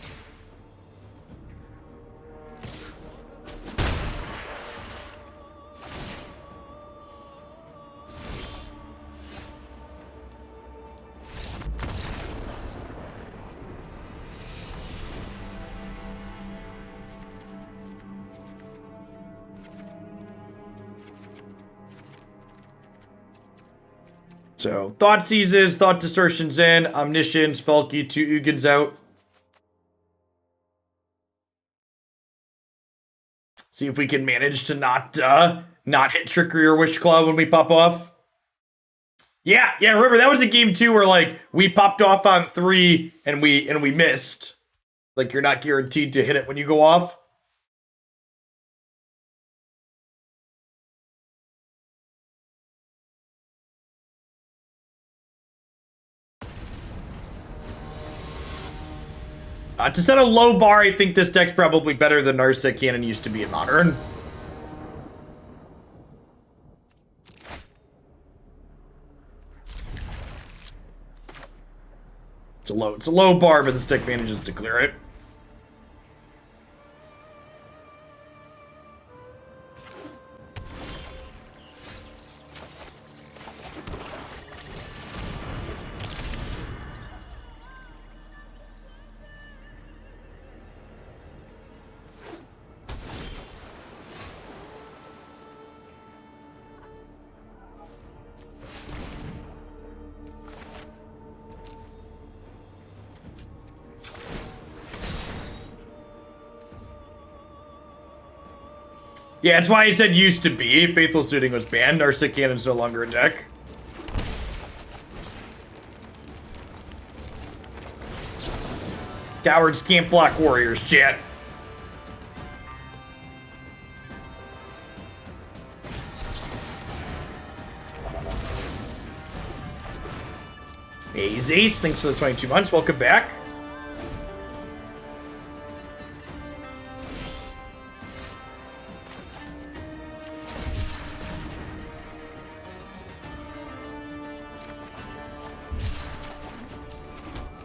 So, Thoughtseizes, Thought Distortion's in, Omniscience, Valki, 2 Ugin's out. See if we can manage to not hit Trickery or Wishclaw when we pop off. Yeah, remember, that was a game too where, like, we popped off on 3 and we missed. Like, you're not guaranteed to hit it when you go off. To set a low bar, I think this deck's probably better than Narset Cannon used to be in Modern. It's a low bar, but this deck manages to clear it. Yeah, that's why I said used to be. Faithful Suiting was banned. Our Sick Cannon's no longer a deck. Cowards can't block warriors, chat. Hey, Zace, thanks for the 22 months. Welcome back.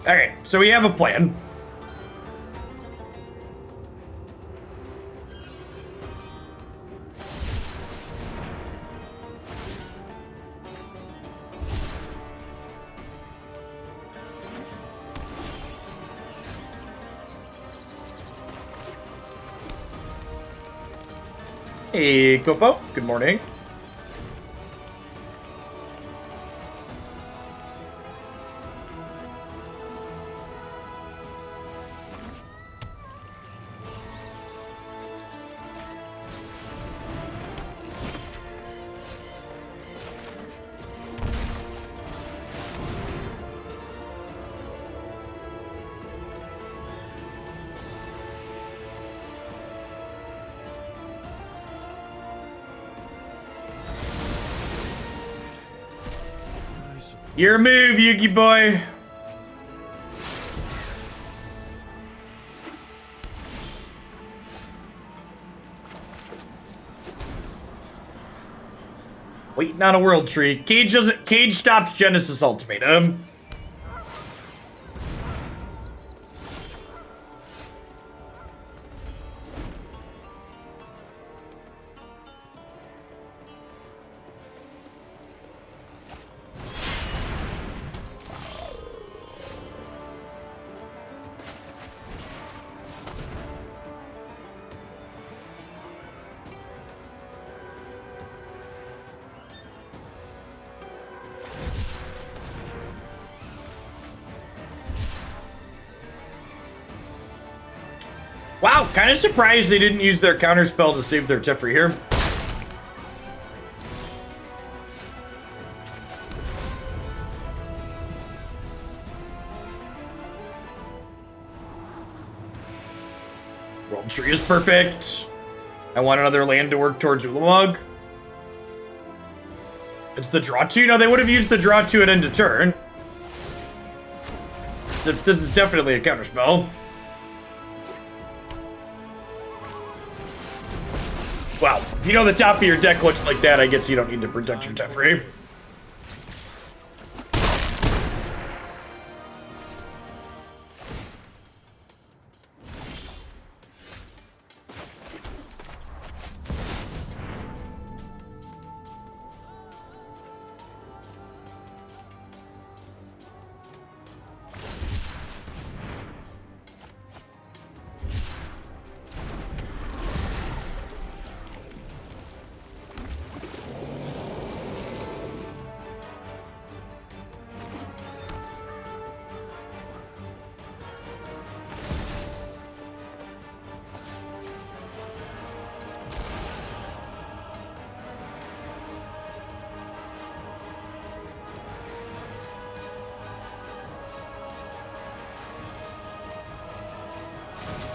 Okay, so we have a plan. Hey, Kopo, good morning. Your move, Yugi boy. Waiting on a world tree. Cage stops Genesis Ultimatum. Wow, kind of surprised they didn't use their counterspell to save their Teferi here. World Tree is perfect. I want another land to work towards Ulamog. It's the draw 2? No, they would have used the draw 2 at end of turn. So this is definitely a counterspell. Well, if you know the top of your deck looks like that, I guess you don't need to protect your Teferi.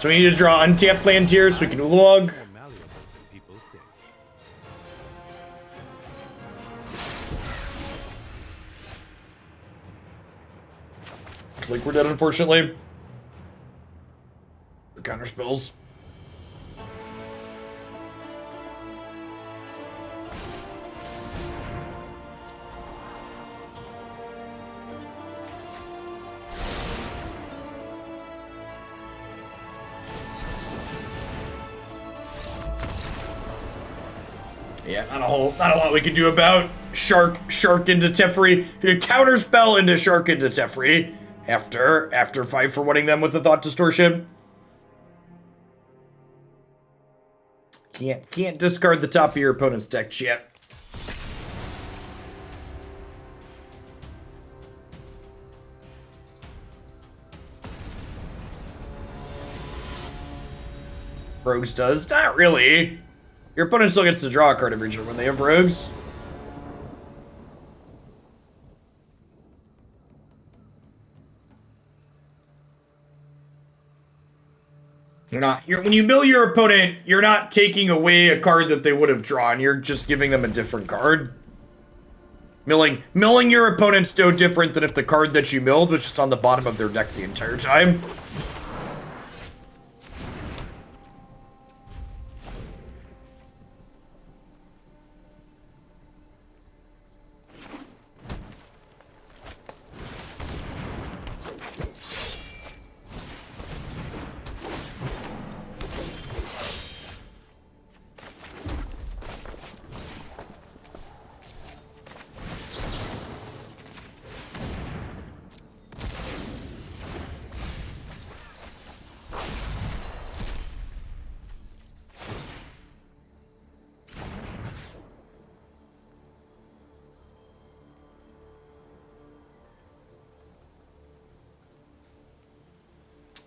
So we need to draw untapped land here so we can Ulamog. More malleable than people think. Looks like we're dead, unfortunately. The counter spells. Yeah, not a lot we can do about Shark into Teferi. Counter spell into Shark into Teferi after 5 for winning them with the Thought Distortion. Can't discard the top of your opponent's deck yet. Rogues does not really. Your opponent still gets to draw a card every turn when they have rogues. When you mill your opponent, you're not taking away a card that they would have drawn. You're just giving them a different card. Milling your opponent's no different than if the card that you milled was just on the bottom of their deck the entire time.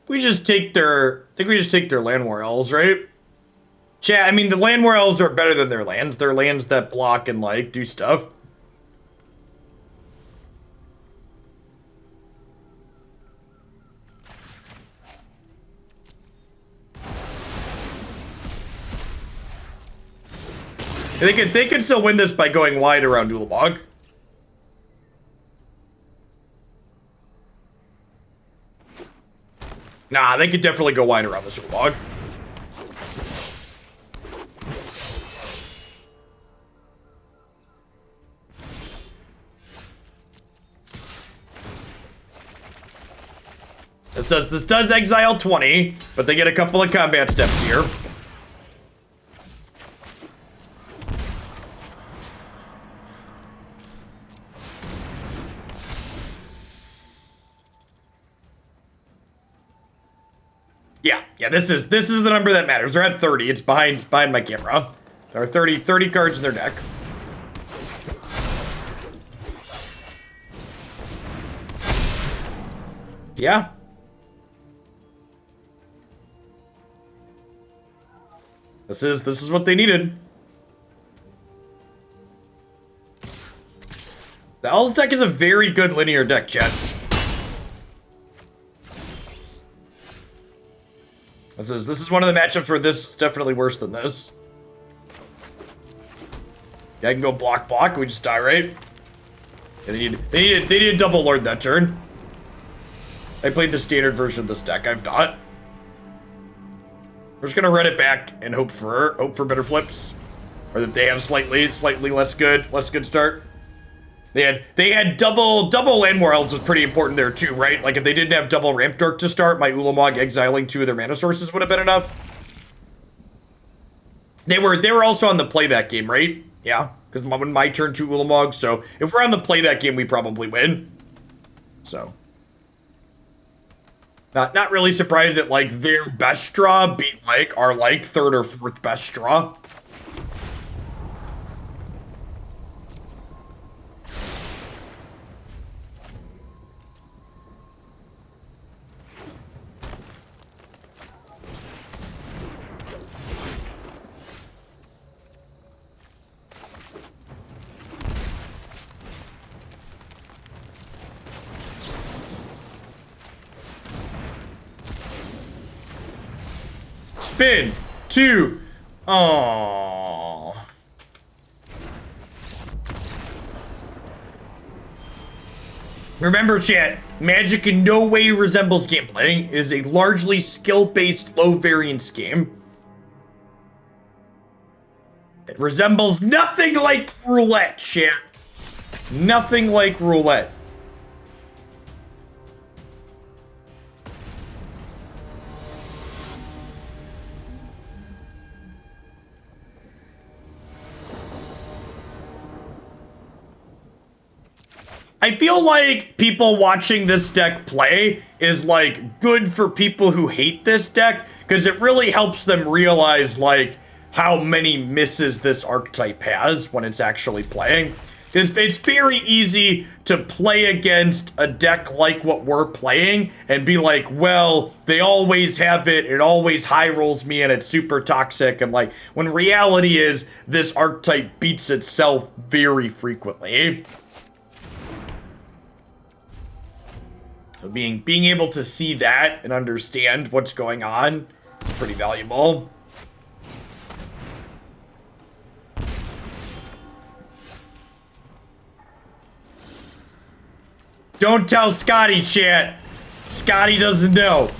We just take their, I think we just take their land war elves, right? Chat, I mean, the land war elves are better than their lands. They're lands that block and, like, do stuff. They can still win this by going wide around Ulamog. Nah, they could definitely go wide around this Ulamog. It says this does exile 20, but they get a couple of combat steps here. Yeah, this is the number that matters. They're at 30. It's behind my camera. There are 30 cards in their deck. Yeah. This is what they needed. The Elves deck is a very good linear deck, chat. This is one of the matchups where this is definitely worse than this. Yeah, I can go block. We just die, right? Yeah, they need double lord that turn. I played the standard version of this deck. I've not. We're just gonna run it back and hope for better flips, or that they have slightly less good start. They had double land war elves was pretty important there too, right? Like if they didn't have double ramp dork to start, my Ulamog exiling 2 of their mana sources would have been enough. They were also on the playback game, right? Yeah, because when my turn 2 Ulamog. So if we're on the playback game, we probably win. So not really surprised that like their best draw beat like our like 3rd or 4th best draw. Spin. 2. Oh. Remember, chat, Magic in no way resembles gameplay. It is a largely skill-based, low-variance game. It resembles nothing like roulette, chat. Nothing like roulette. I feel like people watching this deck play is like good for people who hate this deck because it really helps them realize like how many misses this archetype has when it's actually playing. It's very easy to play against a deck like what we're playing and be like, well, they always have it, it always high rolls me and it's super toxic, and like when reality is this archetype beats itself very frequently. So being able to see that and understand what's going on is pretty valuable. Don't tell Scotty, chat. Scotty doesn't know.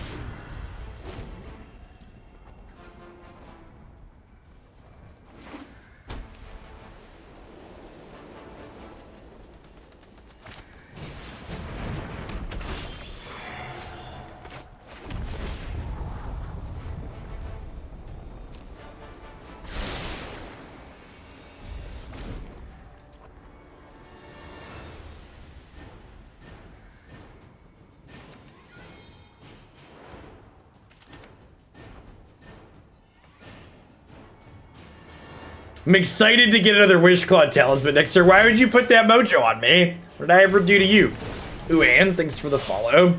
I'm excited to get another Wishclaw Talisman next year. Why would you put that mojo on me? What did I ever do to you? Ooh, and thanks for the follow.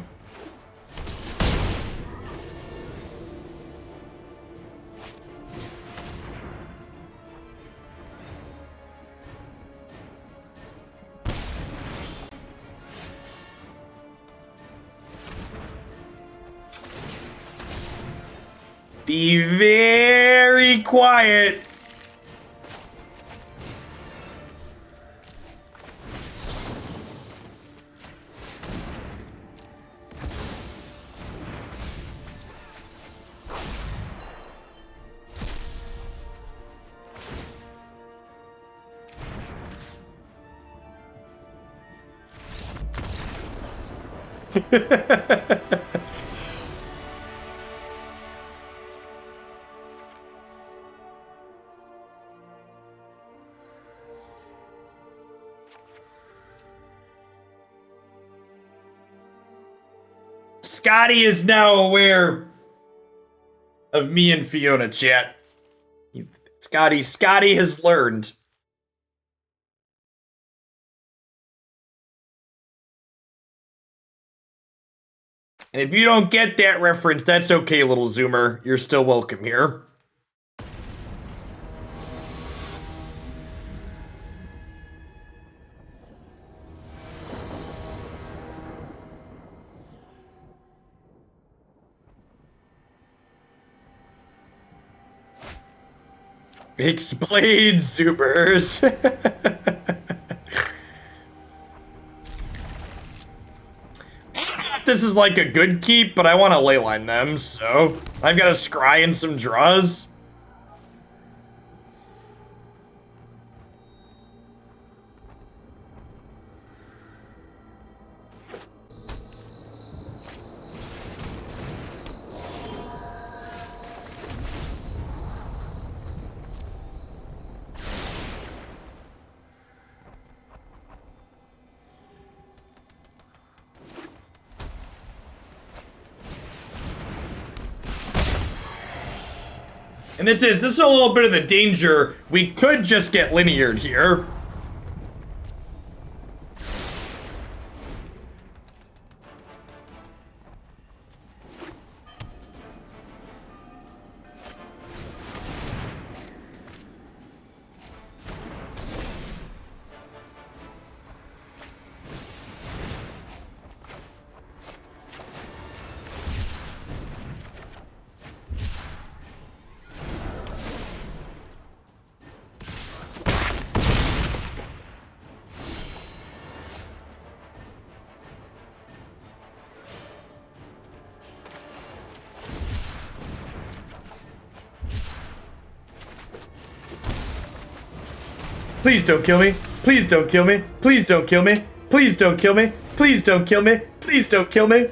Be very quiet. Scotty is now aware of me and Fiona, chat. Scotty has learned. And if you don't get that reference, that's okay, little Zoomer. You're still welcome here. Explain, Zoomers. This is like a good keep, but I want to leyline them, so I've got a scry and some draws. And this is a little bit of the danger. We could just get lineared here. Please don't kill me. Please don't kill me. Please don't kill me. Please don't kill me. Please don't kill me. Please don't kill me.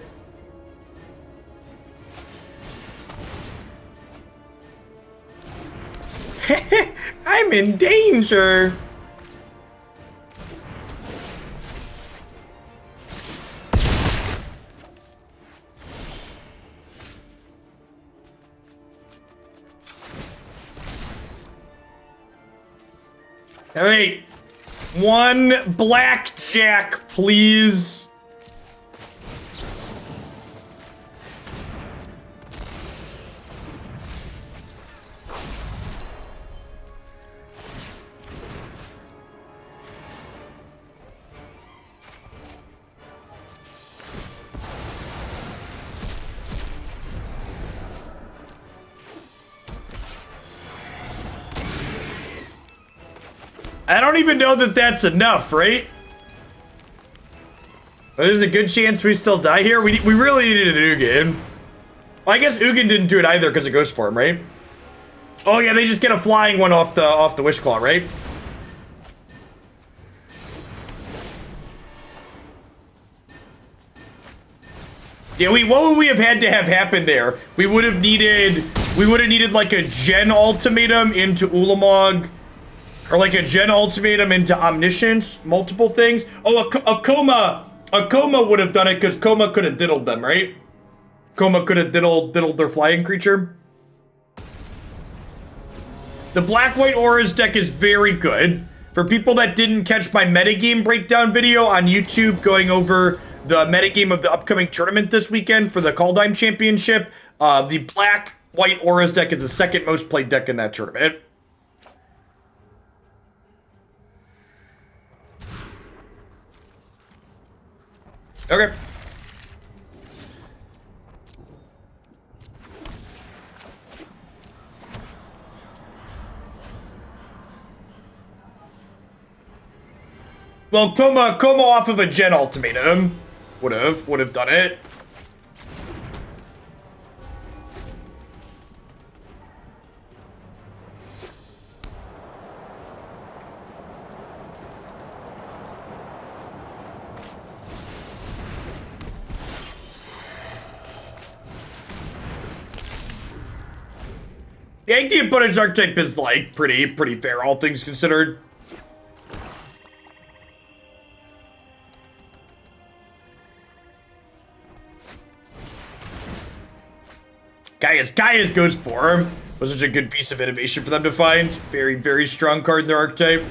I'm in danger. All right, one blackjack, please. I don't even know that that's enough, right? There's a good chance we still die here. We really needed an Ugin. Well, I guess Ugin didn't do it either because of Ghost Form, right? Oh yeah, they just get a flying one off the Wishclaw, right? Yeah, what would we have had to have happen there? We would have needed like a Gen Ultimatum into Ulamog. Or like a Gen Ultimatum into Omniscience, multiple things. Oh, a Koma would have done it because Koma could have diddled them, right? Koma could have diddled their flying creature. The black-white auras deck is very good. For people that didn't catch my metagame breakdown video on YouTube going over the metagame of the upcoming tournament this weekend for the Kaldheim Championship, the black-white auras deck is the second most played deck in that tournament. Okay. Well, Koma off of a Gen Ultimatum would have done it. Yeah, I think the opponent's archetype is like pretty fair, all things considered. Gaia's Ghost Form was such a good piece of innovation for them to find. Very strong card in their archetype.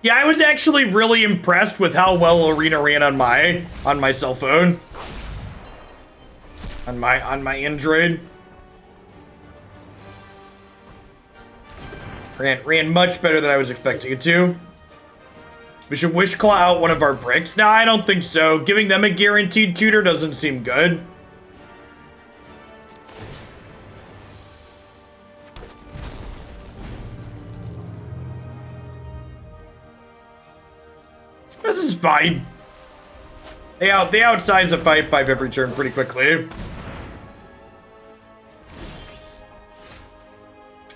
Yeah, I was actually really impressed with how well Arena ran on my cell phone. On my Android. Ran much better than I was expecting it to. We should Wishclaw out one of our bricks. No, I don't think so. Giving them a guaranteed tutor doesn't seem good. This is fine. They outsize a 5/5 every turn pretty quickly.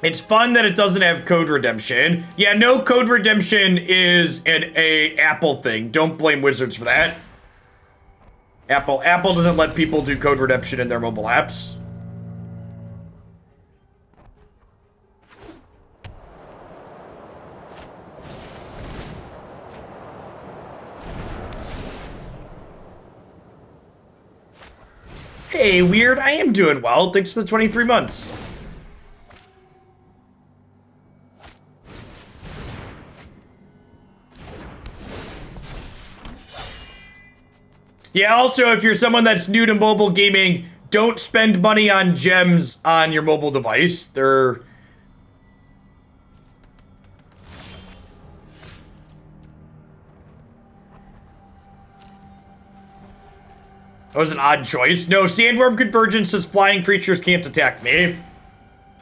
It's fun that it doesn't have code redemption. Yeah, no code redemption is a Apple thing. Don't blame Wizards for that. Apple doesn't let people do code redemption in their mobile apps. Hey, Weird, I am doing well. Thanks for the 23 months. Yeah, also, if you're someone that's new to mobile gaming, don't spend money on gems on your mobile device. They're... That was an odd choice. No, Sandwurm Convergence says flying creatures can't attack me.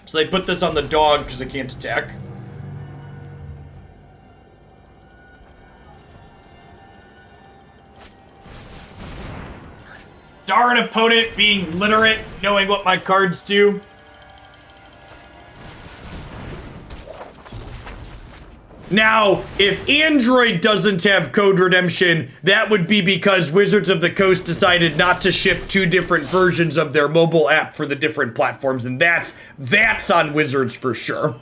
So they put this on the dog because it can't attack. Darn opponent being literate, knowing what my cards do. Now, if Android doesn't have code redemption, that would be because Wizards of the Coast decided not to ship 2 different versions of their mobile app for the different platforms, and that's on Wizards for sure.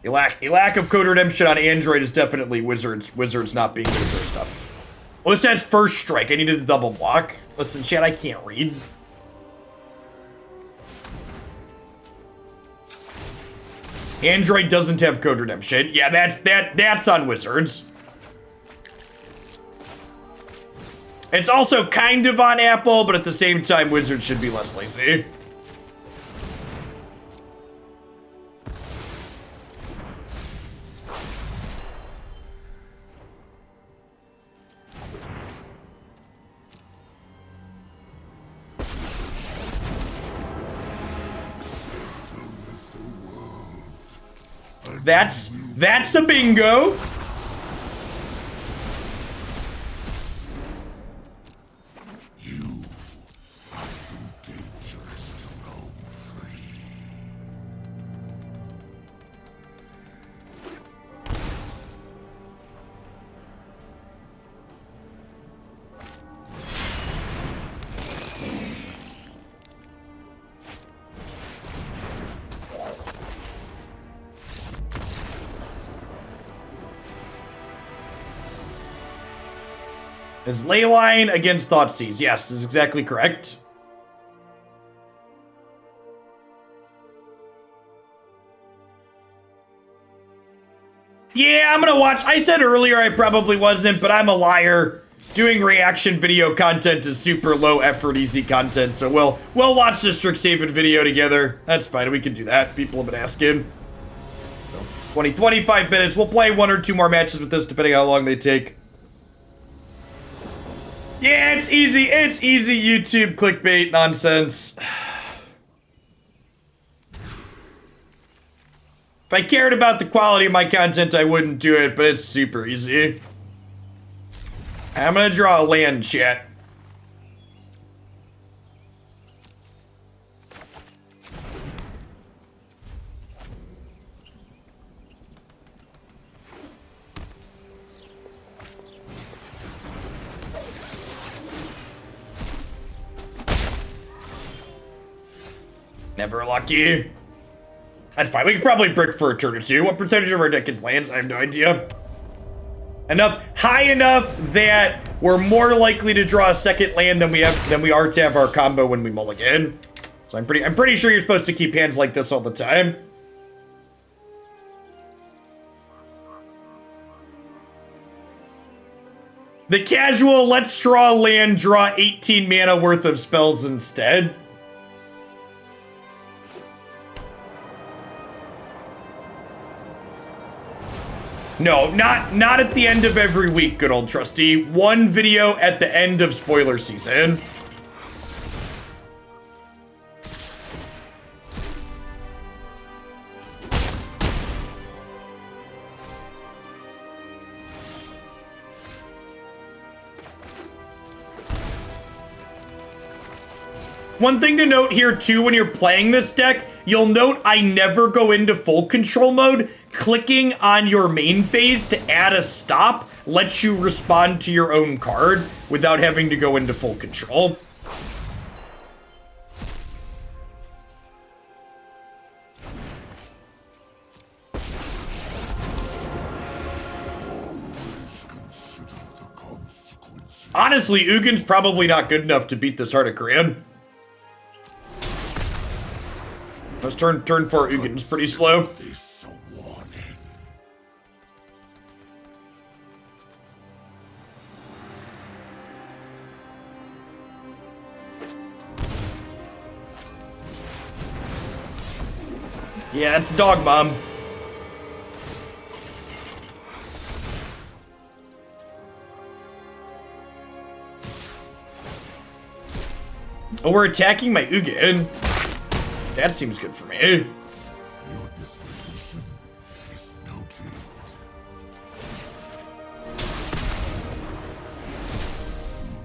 A lack of code redemption on Android is definitely Wizards not being good at their stuff. Well, this has first strike. I needed the double block. Listen, chat, I can't read. Android doesn't have code redemption. Yeah, that's on Wizards. It's also kind of on Apple, but at the same time, Wizards should be less lazy. That's a bingo. You are too dangerous to roam free. Is Leyline against Thoughtseize? Yes, is exactly correct. Yeah, I'm gonna watch. I said earlier I probably wasn't, but I'm a liar. Doing reaction video content is super low effort, easy content, so we'll watch this Strixhaven video together. That's fine, we can do that. People have been asking. 25 minutes. We'll play 1 or 2 more matches with this, depending on how long they take. Yeah, it's easy YouTube clickbait nonsense. If I cared about the quality of my content, I wouldn't do it, but it's super easy. I'm gonna draw a land, chat. Never lucky. That's fine. We could probably brick for a turn or 2. What percentage of our deck is lands? I have no idea. High enough that we're more likely to draw a second land than we are to have our combo when we mulligan. So I'm pretty sure you're supposed to keep hands like this all the time. The casual, let's draw a land, draw 18 mana worth of spells instead. No, not at the end of every week, good old trusty. 1 video at the end of spoiler season. One thing to note here too when you're playing this deck, you'll note I never go into full control mode. Clicking on your main phase to add a stop lets you respond to your own card without having to go into full control. Honestly, Ugin's probably not good enough to beat this Heart of Korean. Let's turn 4 Ugin's pretty slow. Yeah, it's Dog Mom. Oh, we're attacking my Ugin. That seems good for me. Your disposition is noted.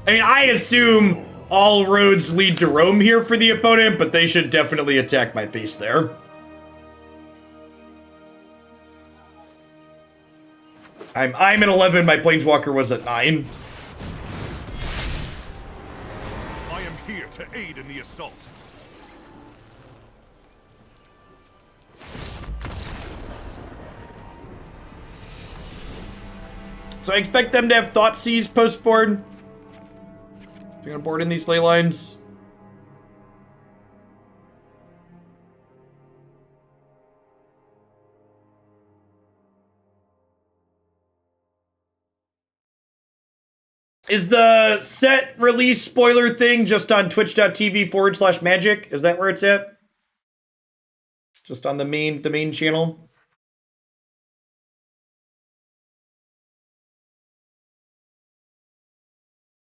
I mean, I assume all roads lead to Rome here for the opponent, but they should definitely attack my face there. I'm at 11, my Planeswalker was at 9. I am here to aid in the assault. So I expect them to have Thoughtseize post-board. They're gonna board in these ley lines. Is the set release spoiler thing just on twitch.tv/magic? Is that where it's at? Just on the main channel?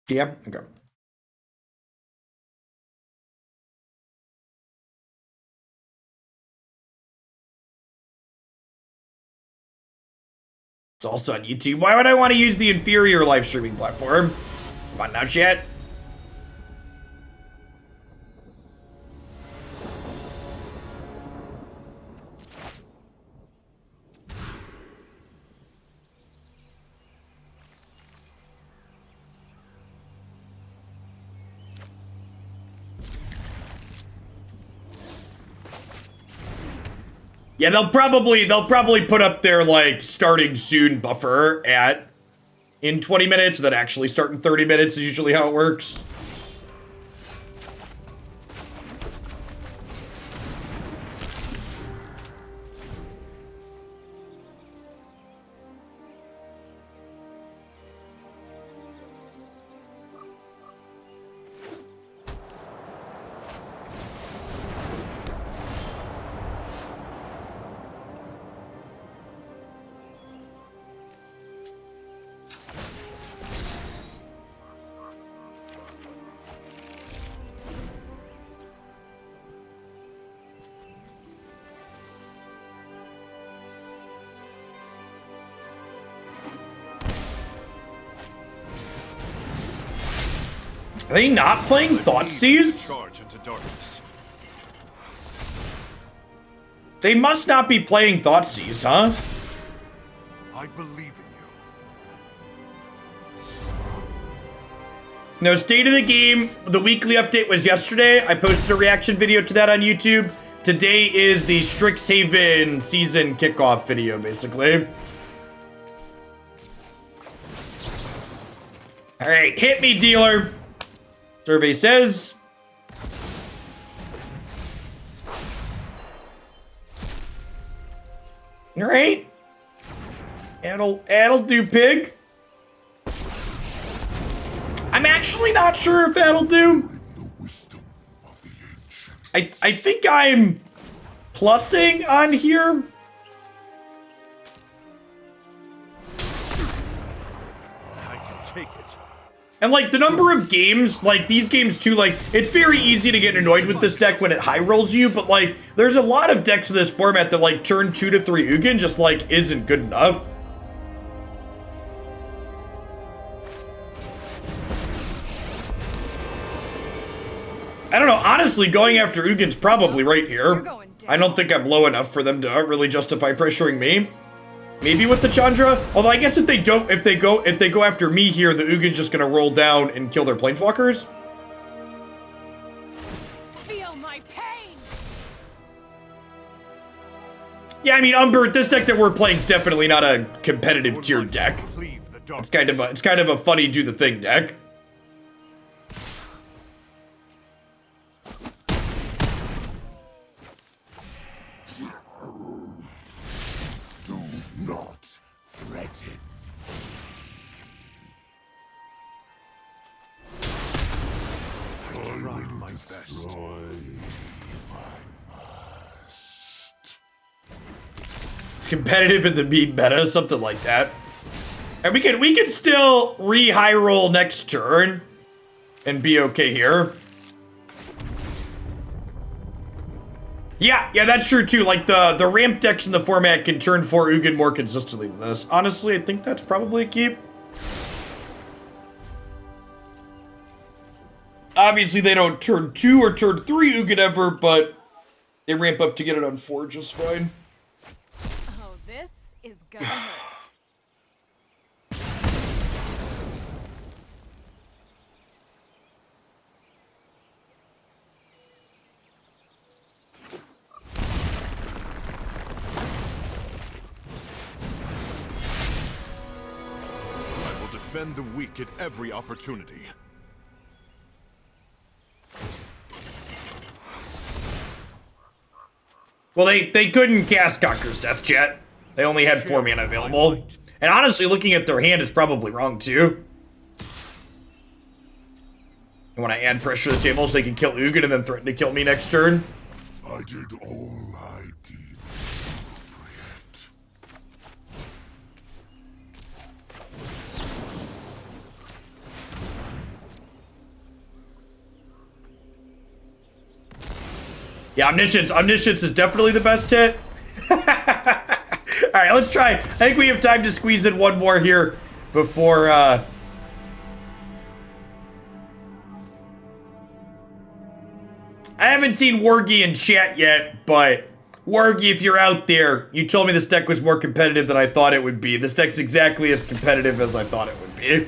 Yeah, okay. It's also on YouTube. Why would I want to use the inferior live streaming platform? Come on now, chat. Yeah, they'll probably put up their like starting soon buffer in 20 minutes, then actually start in 30 minutes is usually how it works. Are they not playing Thoughtseize? Charge into darkness. They must not be playing Thoughtseize, huh? I believe in you. No, state of the game, the weekly update was yesterday. I posted a reaction video to that on YouTube. Today is the Strixhaven season kickoff video, basically. All right, hit me, dealer. Survey says. All right. That'll do, pig. I'm actually not sure if that'll do. I think I'm plussing on here. I can take it. And like the number of games, like these games too, like it's very easy to get annoyed with this deck when it high rolls you, but like there's a lot of decks in this format that like turn 2 to 3 Ugin just like isn't good enough. I don't know, honestly going after Ugin's probably right here. I don't think I'm low enough for them to really justify pressuring me. Maybe with the Chandra. Although I guess if they go after me here, the Ugin's just gonna roll down and kill their planeswalkers. Feel my pain. Yeah, I mean Umber, this deck that we're playing is definitely not a competitive tier deck. Leave the dark. It's kind of a funny do the thing deck. Do not threaten. I tried my best. Destroy if I must. It's competitive in the meme meta, something like that. And we can still re-high roll next turn and be okay here. Yeah, that's true too. Like the ramp decks in the format can turn 4 Ugin more consistently than this. Honestly, I think that's probably a keep. Obviously, they don't turn 2 or turn 3 Ugin ever, but they ramp up to get it on 4 just fine. Oh, this is gonna hurt. I will defend the weak at every opportunity. Well, they couldn't cast Conqueror's Death, chat. They only had 4 mana available. And honestly, looking at their hand is probably wrong, too. And when I add pressure to the table so they can kill Ugin and then threaten to kill me next turn. I did all I deemed appropriate. Yeah, Omniscience is definitely the best hit. Alright, let's try. I think we have time to squeeze in one more here before, I haven't seen Wargy in chat yet, but Wargy, if you're out there, you told me this deck was more competitive than I thought it would be. This deck's exactly as competitive as I thought it would be.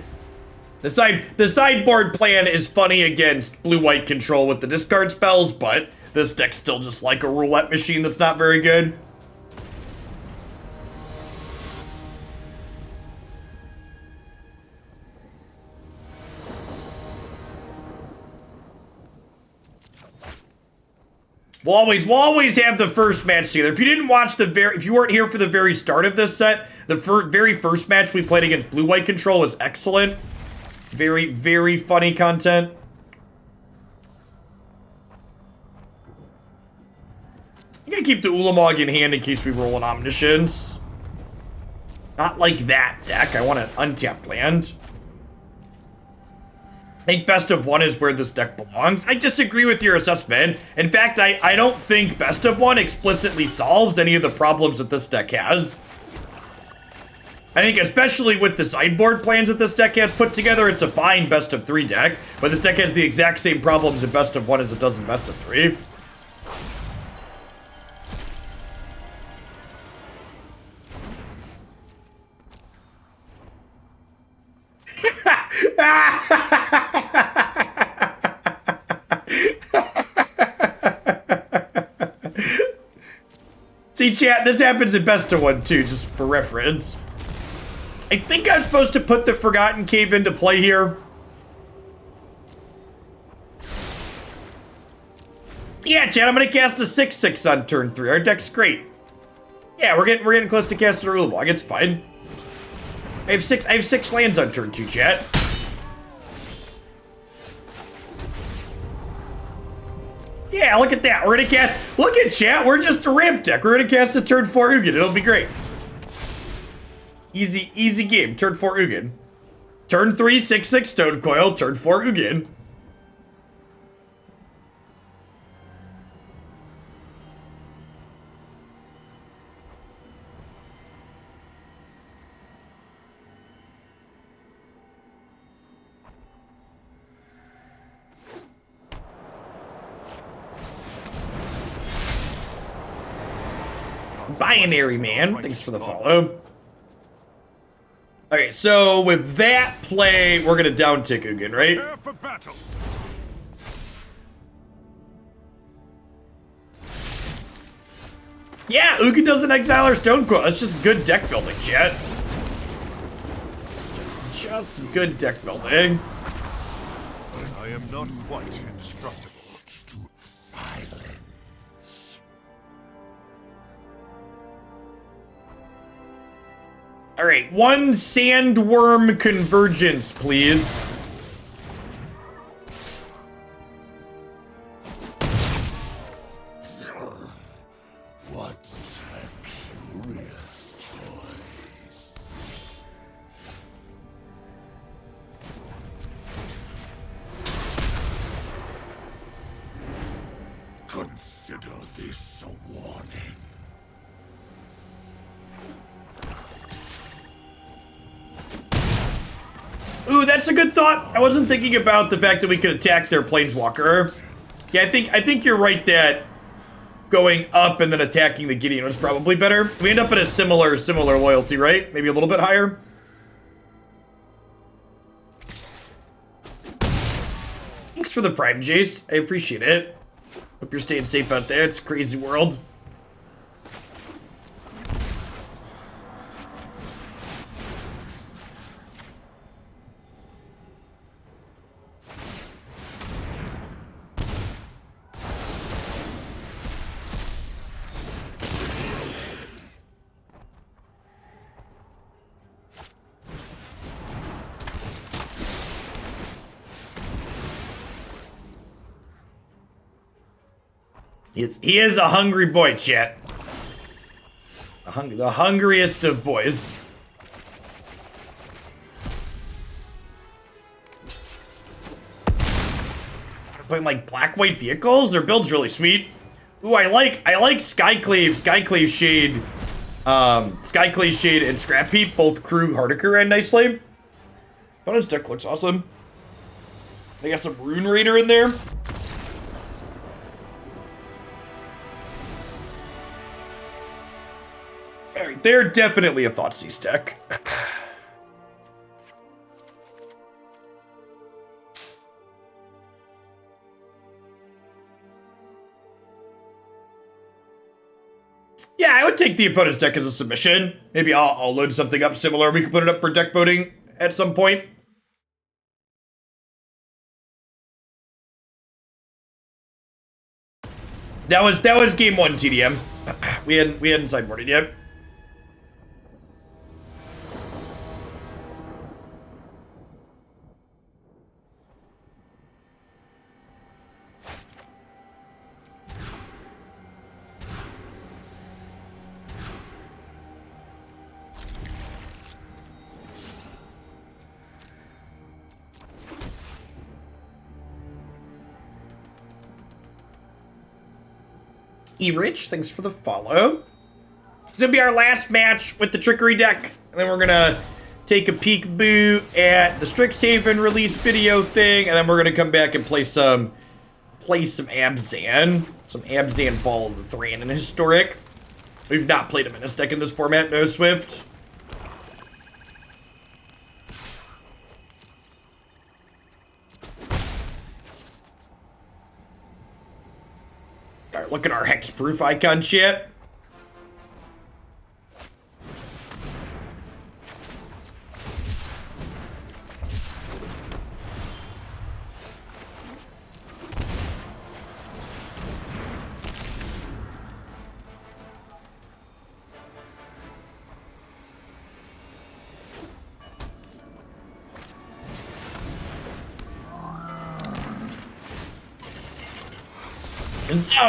The sideboard plan is funny against blue-white control with the discard spells, but this deck's still just like a roulette machine that's not very good. We'll always have the first match together. If you didn't watch if you weren't here for the very start of this set, the very first match we played against blue-white control was excellent. Very, very funny content. I'm gonna keep the Ulamog in hand in case we roll an Omniscience. Not like that deck. I want an untapped land. I think best of one is where this deck belongs. I disagree with your assessment. In fact, I don't think best of one explicitly solves any of the problems that this deck has. I think especially with the sideboard plans that this deck has put together, it's a fine best of 3 deck, but this deck has the exact same problems in best of 1 as it does in best of 3. See, chat, this happens in best of 1 too, just for reference. I think I'm supposed to put the Forgotten Cave into play here. Yeah, chat, I'm gonna cast a 6/6 on turn 3. Our deck's great. Yeah, we're getting close to casting a Ulamog. It's fine. I have 6 lands on turn 2, chat. Yeah, look at that. We're gonna cast. Look at chat. We're just a ramp deck. We're gonna cast a turn 4 Ugin. It'll be great. Easy game. Turn 4 Ugin. Turn 3 6/6 Stonecoil. Turn 4 Ugin. Binary man, thanks for the follow. Okay, so with that play, we're gonna down tick Ugin, right? Prepare for battle. Yeah, Ugin doesn't exile our Stonecoil. That's just good deck building, chat. Just good deck building. I am not quite indestructible. All right, 1 Sandwurm Convergence, please. What a curious choice. Consider this Ooh, that's a good thought. I wasn't thinking about the fact that we could attack their planeswalker. Yeah, I think you're right that going up and then attacking the Gideon was probably better. We end up at a similar loyalty, right? Maybe a little bit higher. Thanks for the Prime, Jace. I appreciate it. Hope you're staying safe out there. It's a crazy world. He is a hungry boy, chat. The hungriest of boys. Playing like black-white vehicles? Their build's really sweet. Ooh, I like Skyclave Shade. Skyclave Shade and Scrap Heap, both crew Hardiker ran nicely. Opponent's deck looks awesome. They got some Rune Raider in there. They're definitely a Thoughtseize deck. Yeah, I would take the opponent's deck as a submission. Maybe I'll load something up similar. We can put it up for deck voting at some point. That was game one, TDM. We hadn't sideboarded yet. E-Rich, thanks for the follow. It's gonna be our last match with the Trickery deck. And then we're gonna take a peek-boo at the Strixhaven release video thing. And then we're gonna come back and play some Abzan. Some Abzan Fall of the Thran in Historic. We've not played a Menace deck in this format, no Swift. Alright, look at our hexproof icon shit.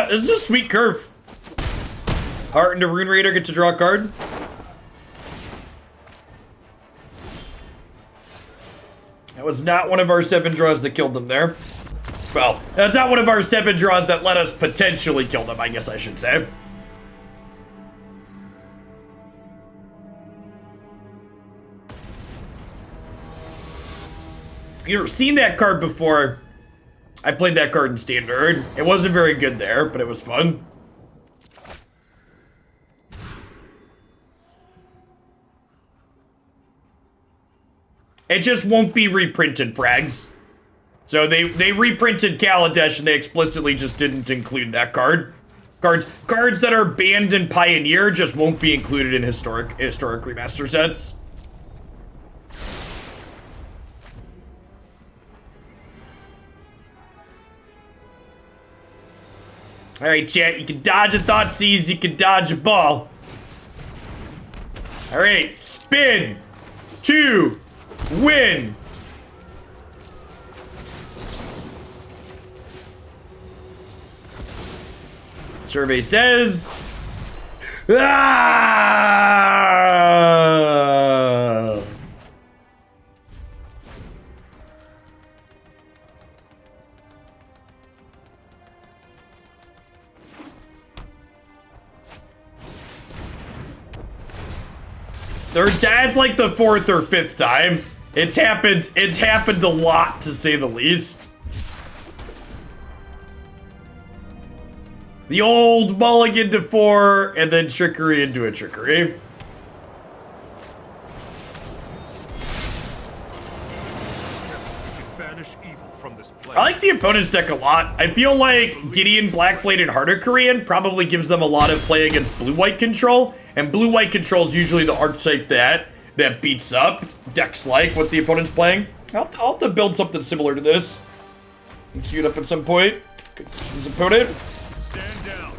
This is a sweet curve. Heart into Rune Raider, get to draw a card. That was not one of our 7 draws that killed them there. Well, that's not one of our 7 draws that let us potentially kill them, I guess I should say. You've ever seen that card before? I played that card in Standard. It wasn't very good there, but it was fun. It just won't be reprinted, frags. So they reprinted Kaladesh and they explicitly just didn't include that card. Cards that are banned in Pioneer just won't be included in historic remaster sets. Alright, chat, you can dodge a Thoughtseize, you can dodge a ball. Alright, spin, 2, win. Survey says... Ah! That's like the 4th or 5th time. It's happened a lot, to say the least. The old mulligan to 4, and then trickery into a trickery. Banish evil from this place. I like the opponent's deck a lot. I feel like Gideon, Blackblade, and Harder Korean probably gives them a lot of play against blue-white control, and blue-white control is usually the archetype that beats up decks like what the opponent's playing. I'll have to build something similar to this and queue it up at some point. His opponent. Stand down.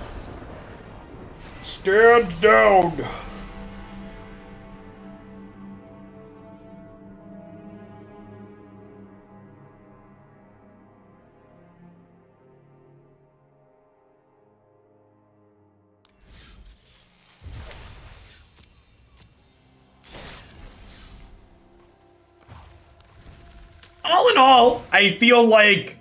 Stand down. All in all, I feel like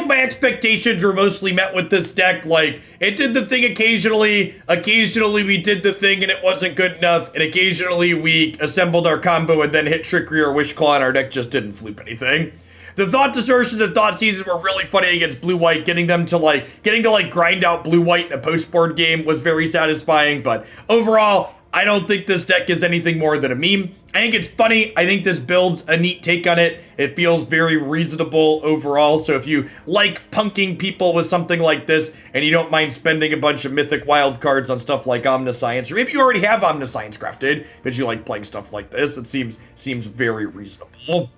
my expectations were mostly met with this deck. Like, it did the thing occasionally we did the thing and it wasn't good enough, and occasionally we assembled our combo and then hit Trickery or Wishclaw and our deck just didn't floop anything. The Thought Distortions and Thoughtseizes were really funny against blue-white. Getting to grind out blue-white in a post-board game was very satisfying, but overall, I don't think this deck is anything more than a meme. I think it's funny. I think this builds a neat take on it. It feels very reasonable overall. So if you like punking people with something like this and you don't mind spending a bunch of mythic wild cards on stuff like Omniscience, or maybe you already have Omniscience crafted because you like playing stuff like this, it seems very reasonable.